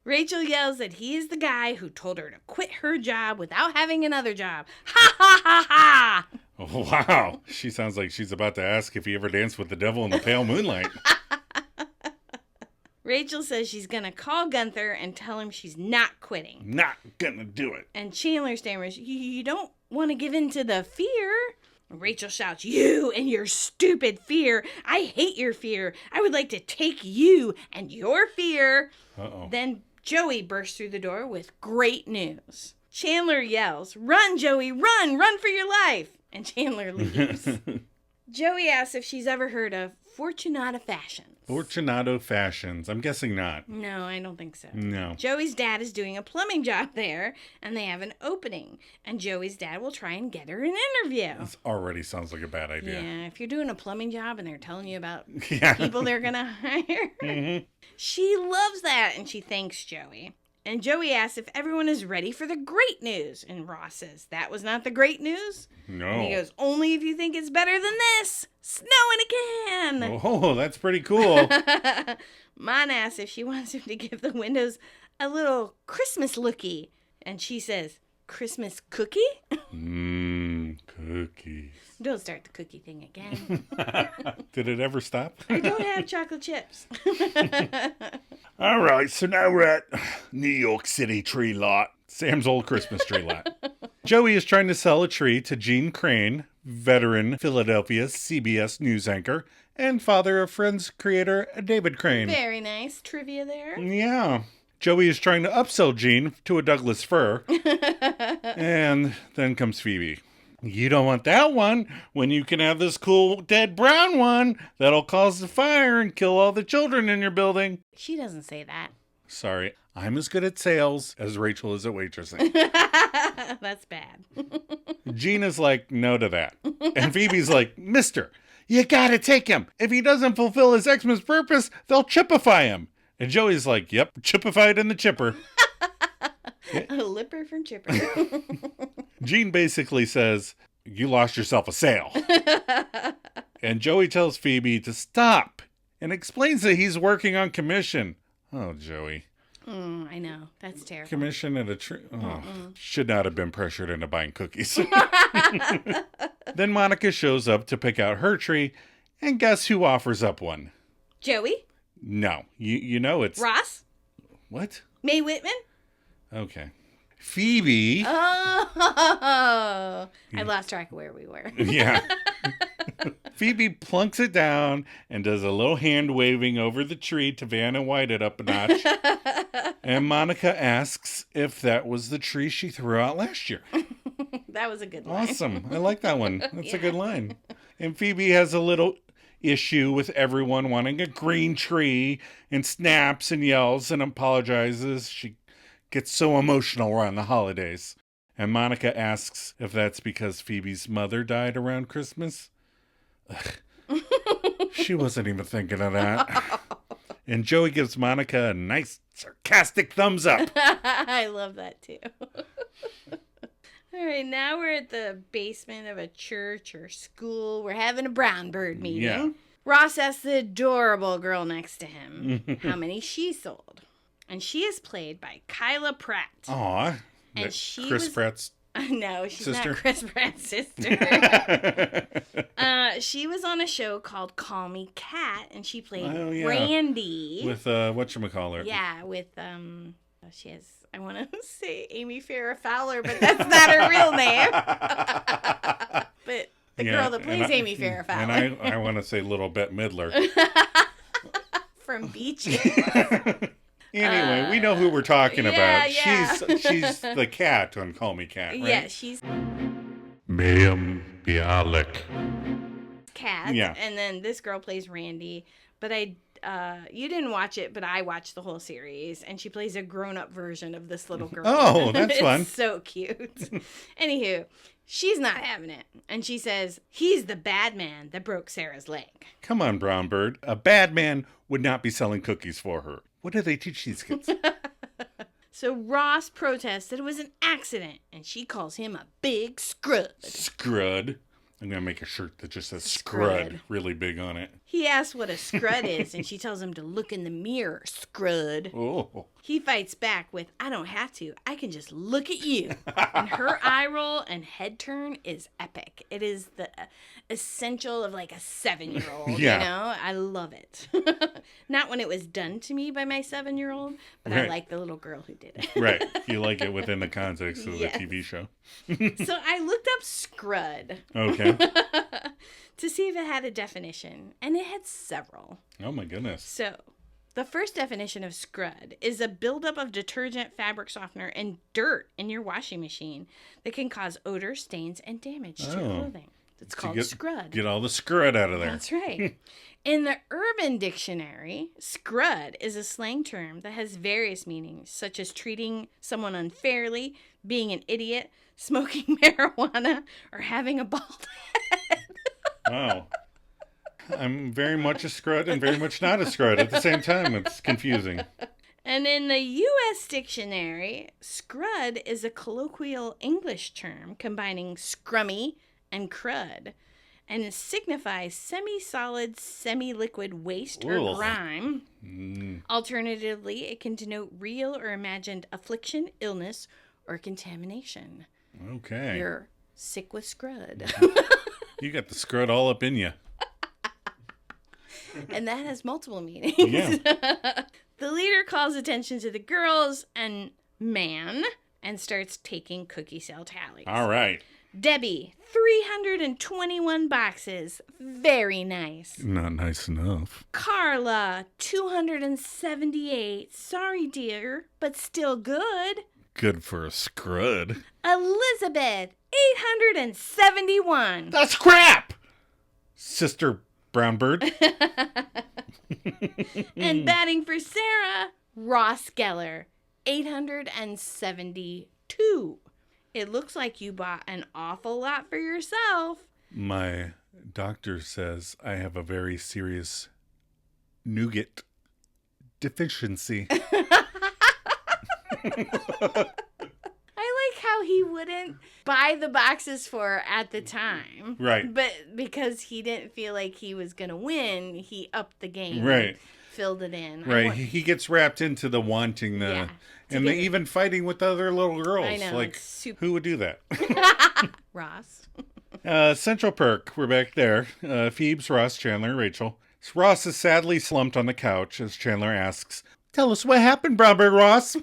Rachel yells that he is the guy who told her to quit her job without having another job. Ha ha ha ha! Oh, wow. She sounds like she's about to ask if he ever danced with the devil in the pale moonlight. Rachel says she's going to call Gunther and tell him she's not quitting. Not gonna do it. And Chandler stammers, you don't want to give in to the fear. Rachel shouts, you and your stupid fear. I hate your fear. I would like to take you and your fear. Uh-oh. Then Joey bursts through the door with great news. Chandler yells, run, Joey, run, run for your life. And Chandler leaves. Joey asks if she's ever heard of Fortunata Fashions. Fortunato Fashions. I'm guessing not. No, I don't think so. No. Joey's dad is doing a plumbing job there, and they have an opening. And Joey's dad will try and get her an interview. This already sounds like a bad idea. Yeah, if you're doing a plumbing job and they're telling you about Yeah. people they're going to hire. Mm-hmm. She loves that, and she thanks Joey. And Joey asks if everyone is ready for the great news. And Ross says, that was not the great news. No. And he goes, only if you think it's better than this. Snow in a can. Oh, that's pretty cool. Mon asks if she wants him to give the windows a little Christmas looky. And she says, Christmas cookie? Cookies. Don't start the cookie thing again. Did it ever stop? I don't have chocolate chips. All right, so now we're at New York City tree lot. Sam's old Christmas tree lot. Joey is trying to sell a tree to Gene Crane, veteran Philadelphia CBS news anchor, and father of Friends creator David Crane. Very nice trivia there. Yeah. Joey is trying to upsell Gene to a Douglas fir. And then comes Phoebe. You don't want that one when you can have this cool dead brown one that'll cause the fire and kill all the children in your building. She doesn't say that. Sorry, I'm as good at sales as Rachel is at waitressing. That's bad. Gina's like, no to that. And Phoebe's like, mister, you gotta take him. If he doesn't fulfill his Xmas purpose, they'll chipify him. And Joey's like, yep, chipified in the chipper. A lipper from Chipper. Gene basically says, you lost yourself a sale. And Joey tells Phoebe to stop and explains that he's working on commission. Oh, Joey. I know. That's terrible. Commission at a tree. Oh, should not have been pressured into buying cookies. Then Monica shows up to pick out her tree, and guess who offers up one? Joey? No. You know it's... Ross? What? Mae Whitman? Okay. Phoebe. Oh, I lost track of where we were. Yeah. Phoebe plunks it down and does a little hand waving over the tree to Vanna White it up a notch. And Monica asks if that was the tree she threw out last year. That was a good line. Awesome. I like that one. That's a good line. And Phoebe has a little issue with everyone wanting a green tree and snaps and yells and apologizes. She gets so emotional around the holidays. And Monica asks if that's because Phoebe's mother died around Christmas. She wasn't even thinking of that. And Joey gives Monica a nice sarcastic thumbs up. I love that too. All right, now we're at the basement of a church or school. We're having a brown bird meeting. Yeah. Ross asks the adorable girl next to him how many she sold. And she is played by Kyla Pratt. Aw. And she Chris was... Pratt's No, she's sister? not Chris Pratt's sister. She was on a show called Call Me Kat, and she played Randy. With, whatchamacallit? Yeah, with, she has, I want to say Amy Farrah Fowler, but that's not her real name. But the girl that plays Amy Farrah Fowler. And I want to say Little Bette Midler. From Beaches. Anyway, we know who we're talking about. Yeah. She's the cat on Call Me Kat, right? Yeah, she's Mayim Bialik. Kat. Yeah. And then this girl plays Randy. But I you didn't watch it, but I watched the whole series, and she plays a grown-up version of this little girl. Oh, that's it's fun. So cute. Anywho, she's not having it, and she says he's the bad man that broke Sarah's leg. Come on, Brown Bird. A bad man would not be selling cookies for her. What do they teach these kids? So Ross protests that it was an accident, and she calls him a big scrud. Scrud. I'm going to make a shirt that just says Scrud. scrud really big on it. He asks what a scrud is, and she tells him to look in the mirror, scrud. Oh. He fights back with, I don't have to. I can just look at you. And her eye roll and head turn is epic. It is the essential of like a 7-year-old, Yeah. you know? I love it. Not when it was done to me by my 7-year-old, but I Right. like the little girl who did it. Right. You like it within the context of Yes. the TV show. So I looked up scrud Okay. to see if it had a definition, and it had several. Oh, my goodness. So, the first definition of scrud is a buildup of detergent, fabric softener, and dirt in your washing machine that can cause odor, stains, and damage to your Oh. clothing. It's called scrud. Get all the scrud out of there. That's right. In the Urban Dictionary, scrud is a slang term that has various meanings, such as treating someone unfairly, being an idiot, smoking marijuana, or having a bald head. Wow. I'm very much a scrud and very much not a scrud at the same time. It's confusing. And in the U.S. dictionary, scrud is a colloquial English term combining scrummy and crud, and it signifies semi-solid, semi-liquid waste or Ugh. grime. Mm. Alternatively, it can denote real or imagined affliction, illness, or contamination. Okay. You're sick with scrud. You got the scrud all up in you. And that has multiple meanings. Yeah. The leader calls attention to the girls and man and starts taking cookie sale tallies. All right. Debbie, 321 boxes. Very nice. Not nice enough. Carla, 278. Sorry, dear, but still good. Good for a scrud. Elizabeth, 871. That's crap! Sister Brown Bird. And batting for Sarah, Ross Geller, 872. It looks like you bought an awful lot for yourself. My doctor says I have a very serious nougat deficiency. I like how he wouldn't buy the boxes for her at the time. Right. But because he didn't feel like he was going to win, he upped the game. Right. And filled it in. Right. He gets wrapped into the wanting the... Yeah. And they even fighting with the other little girls. I know. Like, It's super... who would do that? Ross. Central Perk, we're back there. Phoebe's Ross, Chandler, Rachel. Ross is sadly slumped on the couch as Chandler asks, "Tell us what happened, Brother Ross."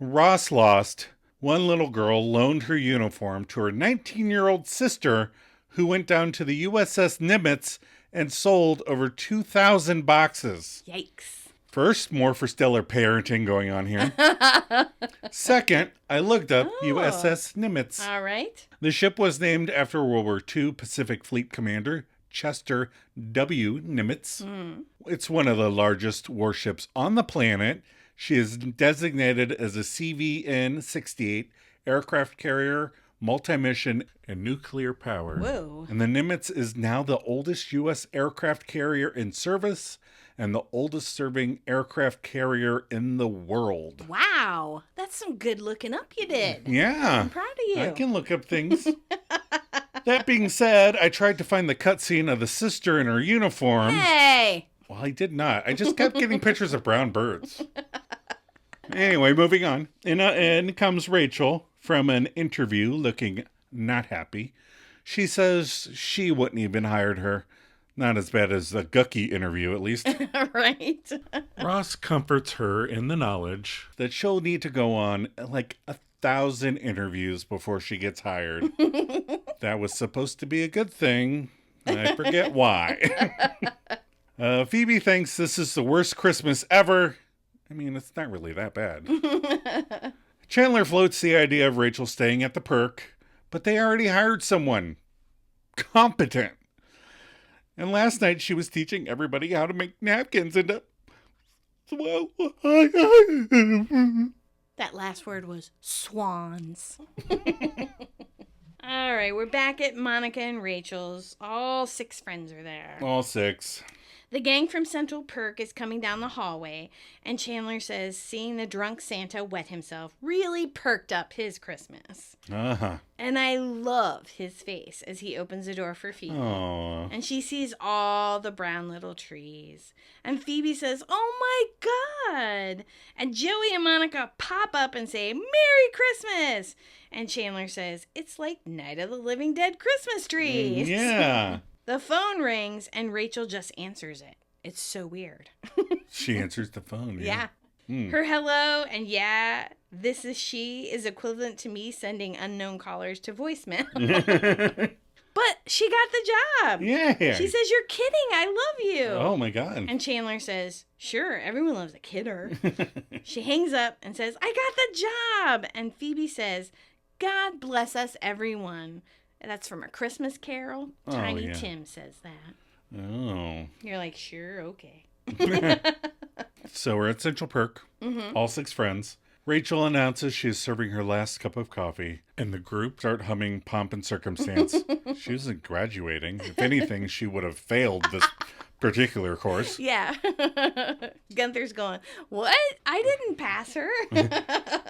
Ross lost. One little girl loaned her uniform to her 19-year-old sister, who went down to the USS Nimitz and sold over 2,000 boxes. Yikes. First, more for stellar parenting going on here. Second, I looked up USS Nimitz. All right. The ship was named after World War II Pacific Fleet Commander Chester W. Nimitz. It's one of the largest warships on the planet. She is designated as a CVN-68 aircraft carrier, multi-mission, and nuclear power. Whoa. And the Nimitz is now the oldest U.S. aircraft carrier in service and the oldest serving aircraft carrier in the world. Wow. That's some good looking up you did. Yeah. I'm proud of you. I can look up things. That being said, I tried to find the cutscene of the sister in her uniform. Hey. Well, I did not. I just kept getting pictures of brown birds. Anyway, moving on. In comes Rachel from an interview looking not happy. She says she wouldn't even hired her. Not as bad as the Gucky interview, at least. Right. Ross comforts her in the knowledge that she'll need to go on like 1,000 interviews before she gets hired. That was supposed to be a good thing. I forget why. Phoebe thinks this is the worst Christmas ever. I mean, it's not really that bad. Chandler floats the idea of Rachel staying at the Perk, but they already hired someone competent. And last night she was teaching everybody how to make napkins and... That last word was swans. All right, we're back at Monica and Rachel's. All 6 friends are there. All 6. The gang from Central Perk is coming down the hallway, and Chandler says seeing the drunk Santa wet himself really perked up his Christmas. Uh-huh. And I love his face as he opens the door for Phoebe. Aww. And she sees all the brown little trees. And Phoebe says, "Oh my God!" And Joey and Monica pop up and say, "Merry Christmas!" And Chandler says, "It's like Night of the Living Dead Christmas trees." Yeah. The phone rings and Rachel just answers it. It's so weird. She answers the phone. Yeah. Mm. Her hello and yeah, this is she is equivalent to me sending unknown callers to voicemail. But she got the job. Yeah. She says, "You're kidding. I love you." Oh, my God. And Chandler says, "Sure, everyone loves a kidder." She hangs up and says, "I got the job." And Phoebe says, "God bless us, everyone." That's from A Christmas Carol. Oh, Tiny yeah. Tim says that. Oh. You're like, sure, okay. So we're at Central Perk, all 6 friends. Rachel announces she is serving her last cup of coffee, and the group start humming Pomp and Circumstance. She wasn't graduating. If anything, she would have failed this particular course. Yeah. Gunther's going, "What? I didn't pass her."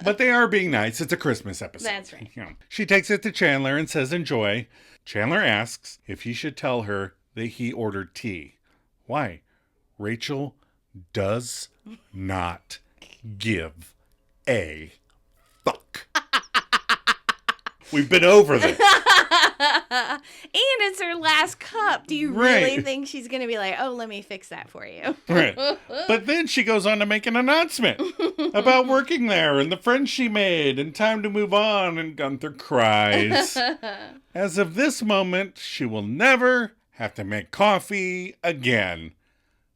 But they are being nice. It's a Christmas episode. That's right. Yeah. She takes it to Chandler and says, "Enjoy." Chandler asks if he should tell her that he ordered tea. Why? Rachel does not give a fuck. We've been over this. And it's her last cup. Do you really Right. think she's going to be like, "Oh, let me fix that for you"? Right. But then she goes on to make an announcement about working there and the friends she made and time to move on, and Gunther cries. As of this moment, she will never have to make coffee again.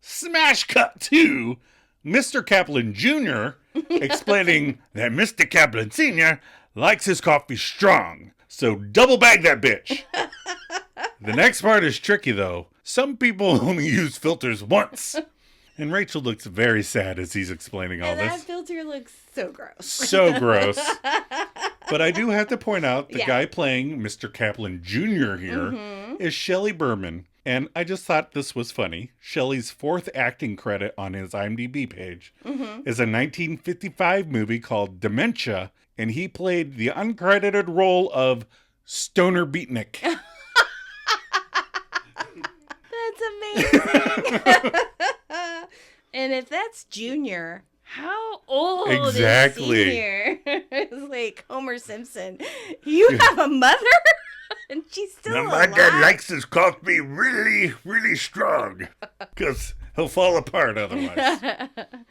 Smash cut to Mr. Kaplan Jr. explaining that Mr. Kaplan Sr. likes his coffee strong, so double bag that bitch. The next part is tricky, though. Some people only use filters once. And Rachel looks very sad as he's explaining all And that this. filter looks so gross. So gross. But I do have to point out the Yeah. guy playing Mr. Kaplan Jr. here is Shelley Berman. And I just thought this was funny. Shelley's 4th acting credit on his IMDb page is a 1955 movie called Dementia, and he played the uncredited role of Stoner Beatnik. That's amazing. And if that's Junior, how old Exactly. is Senior? It's like Homer Simpson. You have a mother? And she's still alive. likes his coffee really, really strong. Because he'll fall apart otherwise.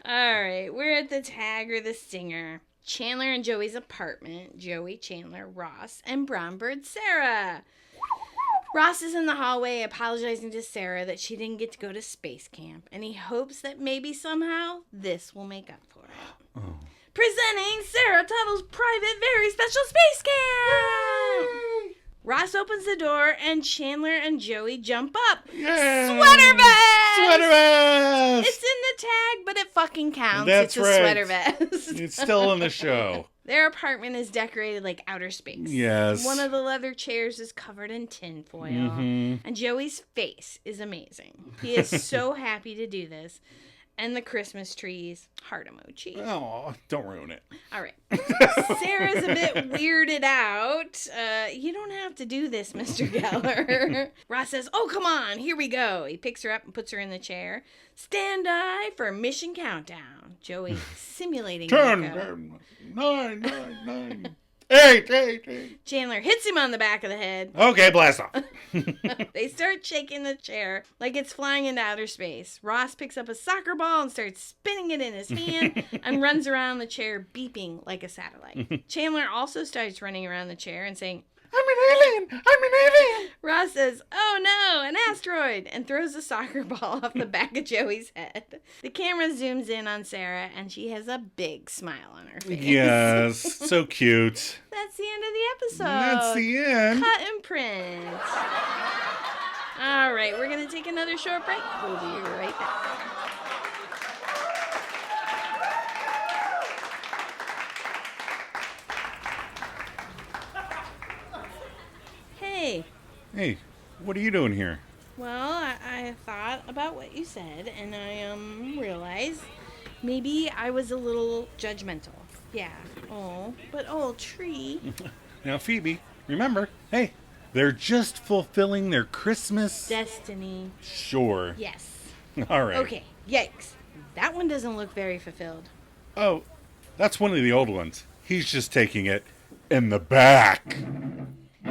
All right, we're at the tag or the stinger. Chandler and Joey's apartment. Joey, Chandler, Ross, and Brownbird Sarah. Ross is in the hallway apologizing to Sarah that she didn't get to go to space camp, and he hopes that maybe somehow this will make up for it. Oh. Presenting Sarah Tuttle's private, very special space camp! Yay! Ross opens the door, and Chandler and Joey jump up. Yay! Sweater vest! Sweater vest! It's in the tag, but it fucking counts. That's it's a right. sweater vest. It's still in the show. Their apartment is decorated like outer space. Yes. One of the leather chairs is covered in tinfoil. And Joey's face is amazing. He is so happy to do this. And the Christmas trees, heart emoji. Oh, don't ruin it. All right. Sarah's a bit weirded out. You don't have to do this, Mr. Geller. Ross says, "Oh, come on, here we go." He picks her up and puts her in the chair. Stand by for mission countdown. Joey simulating 10, makeup. 9, 9, 9, 8, 8, 8. Chandler hits him on the back of the head. Okay, blast off. They start shaking the chair like it's flying into outer space. Ross picks up a soccer ball and starts spinning it in his hand and runs around the chair beeping like a satellite. Chandler also starts running around the chair and saying, I'm an alien! I'm an alien! Ross says, "Oh no, an asteroid," and throws a soccer ball off the back of Joey's head. The camera zooms in on Sarah, and she has a big smile on her face. Yes, so cute. That's the end of the episode. That's the end. Cut and print. All right, we're going to take another short break. We'll be right back. Hey. Hey, what are you doing here? Well, I thought about what you said, and I realized maybe I was a little judgmental. Yeah. Oh, but tree. Now, Phoebe, remember, hey, they're just fulfilling their Christmas Destiny. Sure. Yes. All right. Okay. Yikes. That one doesn't look very fulfilled. Oh, that's one of the old ones. He's just taking it in the back.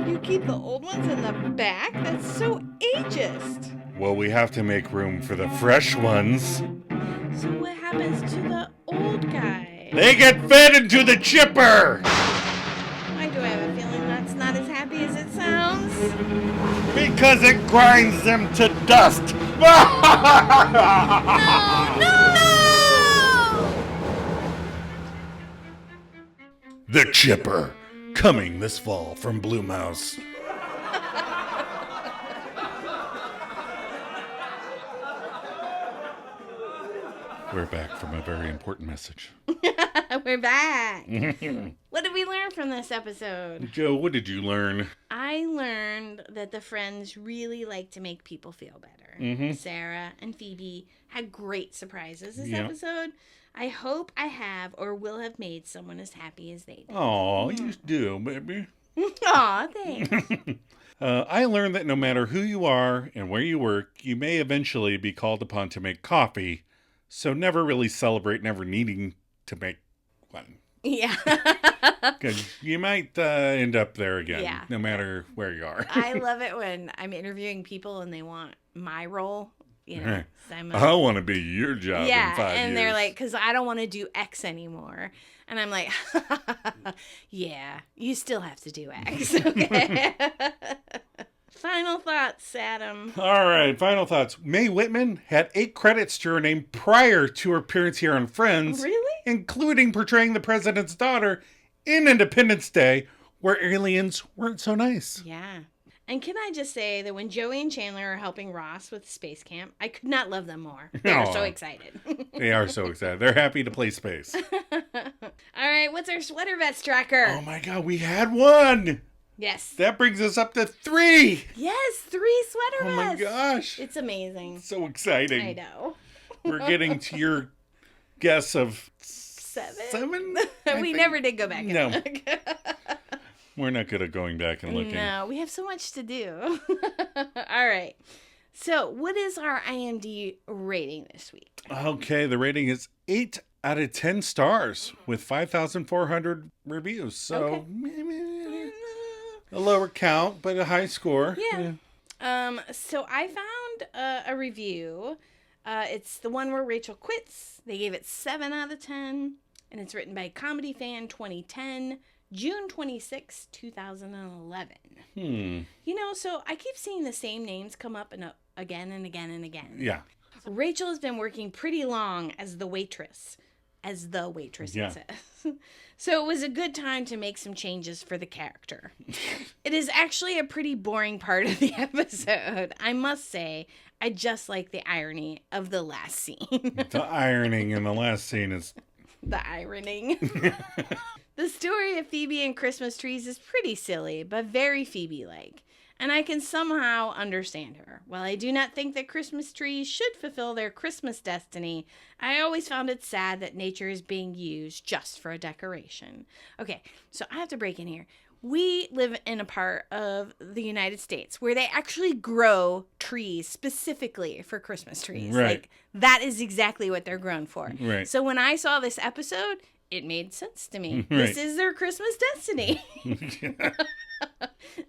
You keep the old ones in the back? That's so ageist. Well, we have to make room for the fresh ones. So what happens to the old guy? They get fed into the chipper! Why do I have a feeling that's not as happy as it sounds? Because it grinds them to dust! No! The Chipper, coming this fall from Blue Mouse. We're back from a very important message. We're back. What did we learn from this episode? Joe, what did you learn? I learned that the friends really like to make people feel better. Mm-hmm. Sarah and Phoebe had great surprises this Yep. episode. I hope I have or will have made someone as happy as they did. Aw, you do, baby. Aw, thanks. I learned that no matter who you are and where you work, you may eventually be called upon to make coffee, so never really celebrate never needing to make one. Yeah. Because you might end up there again, Yeah. no matter where you are. I love it when I'm interviewing people and they want my role. You know, I want to be your job in 5 years. and they're like, because I don't want to do X anymore. And I'm like, yeah, you still have to do X. Okay. Final thoughts, Adam. All right, final thoughts. Mae Whitman had 8 credits to her name prior to her appearance here on Friends. Really? Including portraying the president's daughter in Independence Day, where aliens weren't so nice. Yeah. And can I just say that when Joey and Chandler are helping Ross with Space Camp, I could not love them more. They're so excited. They are so excited. They're happy to play space. All right, what's our sweater vets tracker? Oh my God, we had one. Yes. That brings us up to 3. Yes, 3 sweater Oh my vests. gosh. It's amazing. So exciting. I know. We're getting to your guess of 7? 7? We never did go back and No. look. We're not good at going back and looking. No, we have so much to do. All right. So, what is our IMDb rating this week? Okay, the rating is 8 out of 10 stars with 5,400 reviews. So, a lower count, but a high score. Yeah. So I found a review. It's the one where Rachel quits. They gave it 7 out of 10. And it's written by Comedy Fan 2010, June 26, 2011. You know, so I keep seeing the same names come up again and again and again. Yeah. Rachel has been working pretty long as the waitress. Yeah. It says. So it was a good time to make some changes for the character. It is actually a pretty boring part of the episode. I must say, I just like the irony of the last scene. The ironing in the last scene is... The ironing. The story of Phoebe and Christmas trees is pretty silly, but very Phoebe-like. And I can somehow understand her. While I do not think that Christmas trees should fulfill their Christmas destiny, I always found it sad that nature is being used just for a decoration. Okay, so I have to break in here. We live in a part of the United States where they actually grow trees specifically for Christmas trees. Right. Like, that is exactly what they're grown for. Right. So when I saw this episode, it made sense to me. Right. This is their Christmas destiny.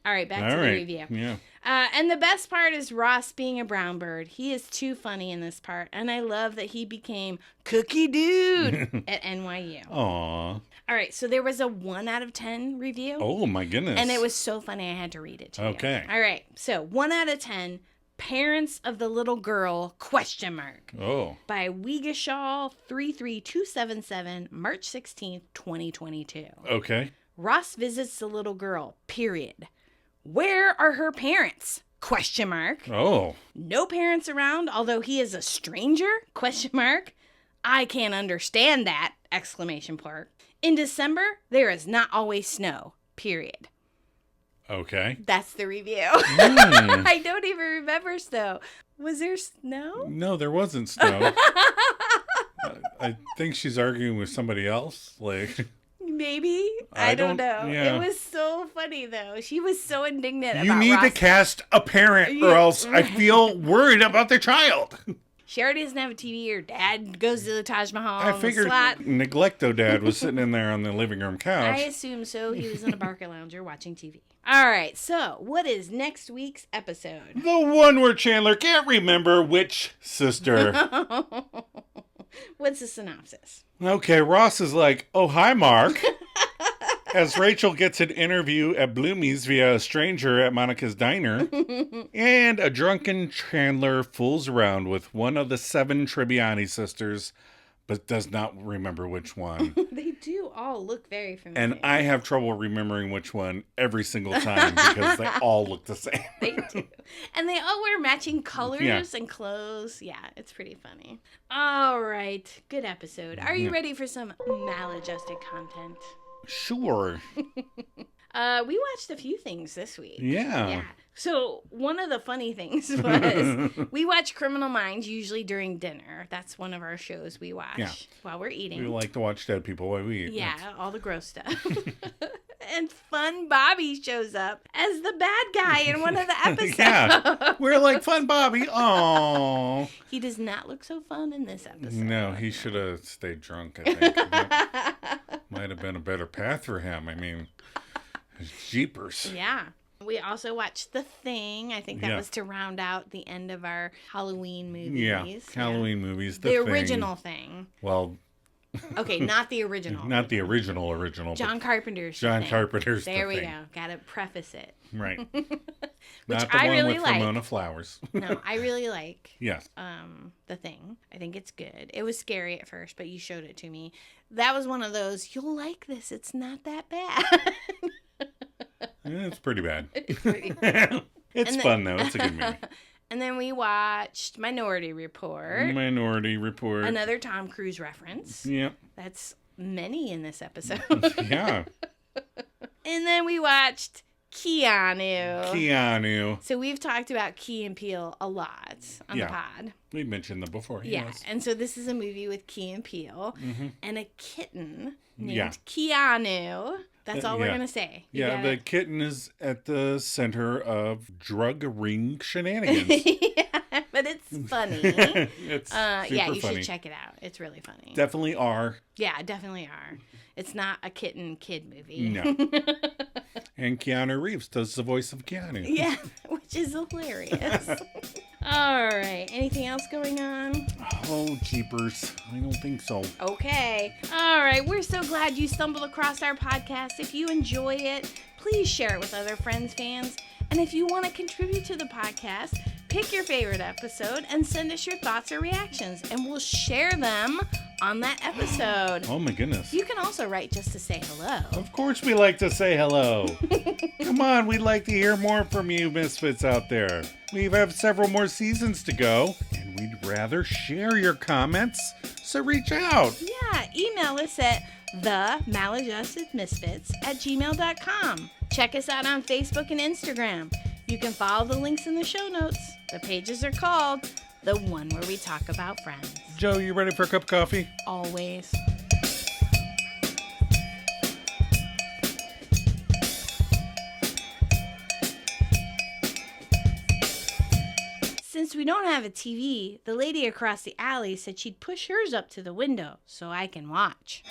All right, back to the review. Yeah. And the best part is Ross being a brown bird. He is too funny in this part, and I love that he became Cookie Dude at NYU. Aw. All right, so there was a 1 out of 10 review. Oh, my goodness. And it was so funny I had to read it to you. Okay. All right, so 1 out of 10, Parents of the Little Girl, ? Oh. By Weegashaw 33277, March 16th, 2022. Okay. Ross visits the little girl, period. Where are her parents? Question mark. Oh. No parents around, although he is a stranger? Question mark. I can't understand that! Exclamation mark. In December, there is not always snow. Period. Okay. That's the review. I don't even remember snow. Was there snow? No, there wasn't snow. I think she's arguing with somebody else. Like, maybe. I don't know. Yeah. It was so funny, though. She was so indignant you about need to Ross. cast a parent, or else I feel worried about their child. She already doesn't have a TV. Her dad goes to the Taj Mahal. I figured Neglecto Dad was sitting in there on the living room couch. I assume so. He was in a Barca lounger watching TV. All right. So, what is next week's episode? The one where Chandler can't remember which sister. What's the synopsis? Okay, Ross is like, oh, hi, Mark. As Rachel gets an interview at Bloomie's via a stranger at Monica's diner. And a drunken Chandler fools around with one of the 7 Tribbiani sisters, but does not remember which one. They do all look very familiar. And I have trouble remembering which one every single time because they all look the same. They do. And they all wear matching colors and clothes. Yeah, it's pretty funny. All right. Good episode. Are you ready for some maladjusted content? Sure. We watched a few things this week. Yeah. So one of the funny things was we watch Criminal Minds usually during dinner. That's one of our shows we watch while we're eating. We like to watch dead people while we eat. Yeah, all the gross stuff. And Fun Bobby shows up as the bad guy in one of the episodes. Yeah, we're like, Fun Bobby. Oh. He does not look so fun in this episode. No, he should have stayed drunk, I think. That might have been a better path for him. I mean, jeepers. Yeah. We also watched The Thing. I think that was to round out the end of our Halloween movies. Yeah, Halloween movies. The original Thing. Well, okay, not the original. Not the original. John Carpenter's John Thing. Carpenter's There The we Thing. go. Gotta preface it. Right. Which Not the I one really with like. Ramona Flowers. No, I really like Yes. The Thing. I think it's good. It was scary at first, but you showed it to me. That was one of those, you'll like this. It's not that bad. It's pretty bad. It's pretty bad. It's fun, though. It's a good movie. And then we watched Minority Report. Minority Report. Another Tom Cruise reference. Yep. That's many in this episode. Yeah. And then we watched Keanu. So we've talked about Key and Peele a lot on the pod. We mentioned them before. Yeah. Yes. And so this is a movie with Key and Peele and a kitten named Yeah. Keanu. That's all we're going to say. The kitten is at the center of drug ring shenanigans. Yeah, but it's funny. It's super you funny. should check it out. It's really funny. Definitely are. Yeah, definitely are. It's not a kid movie. No. And Keanu Reeves does the voice of Keanu. Yeah, which is hilarious. All right. Anything else going on? Oh, jeepers. I don't think so. Okay. All right. We're so glad you stumbled across our podcast. If you enjoy it, please share it with other friends, fans. And if you want to contribute to the podcast, pick your favorite episode and send us your thoughts or reactions, and we'll share them on that episode. Oh, my goodness. You can also write just to say hello. Of course we like to say hello. Come on, we'd like to hear more from you misfits out there. We have several more seasons to go, and we'd rather share your comments, so reach out. Yeah, email us at themaladjustedmisfits@gmail.com. Check us out on Facebook and Instagram. You can follow the links in the show notes. The pages are called The One Where We Talk About Friends. Joe, you ready for a cup of coffee? Always. Since we don't have a TV, the lady across the alley said she'd push hers up to the window so I can watch.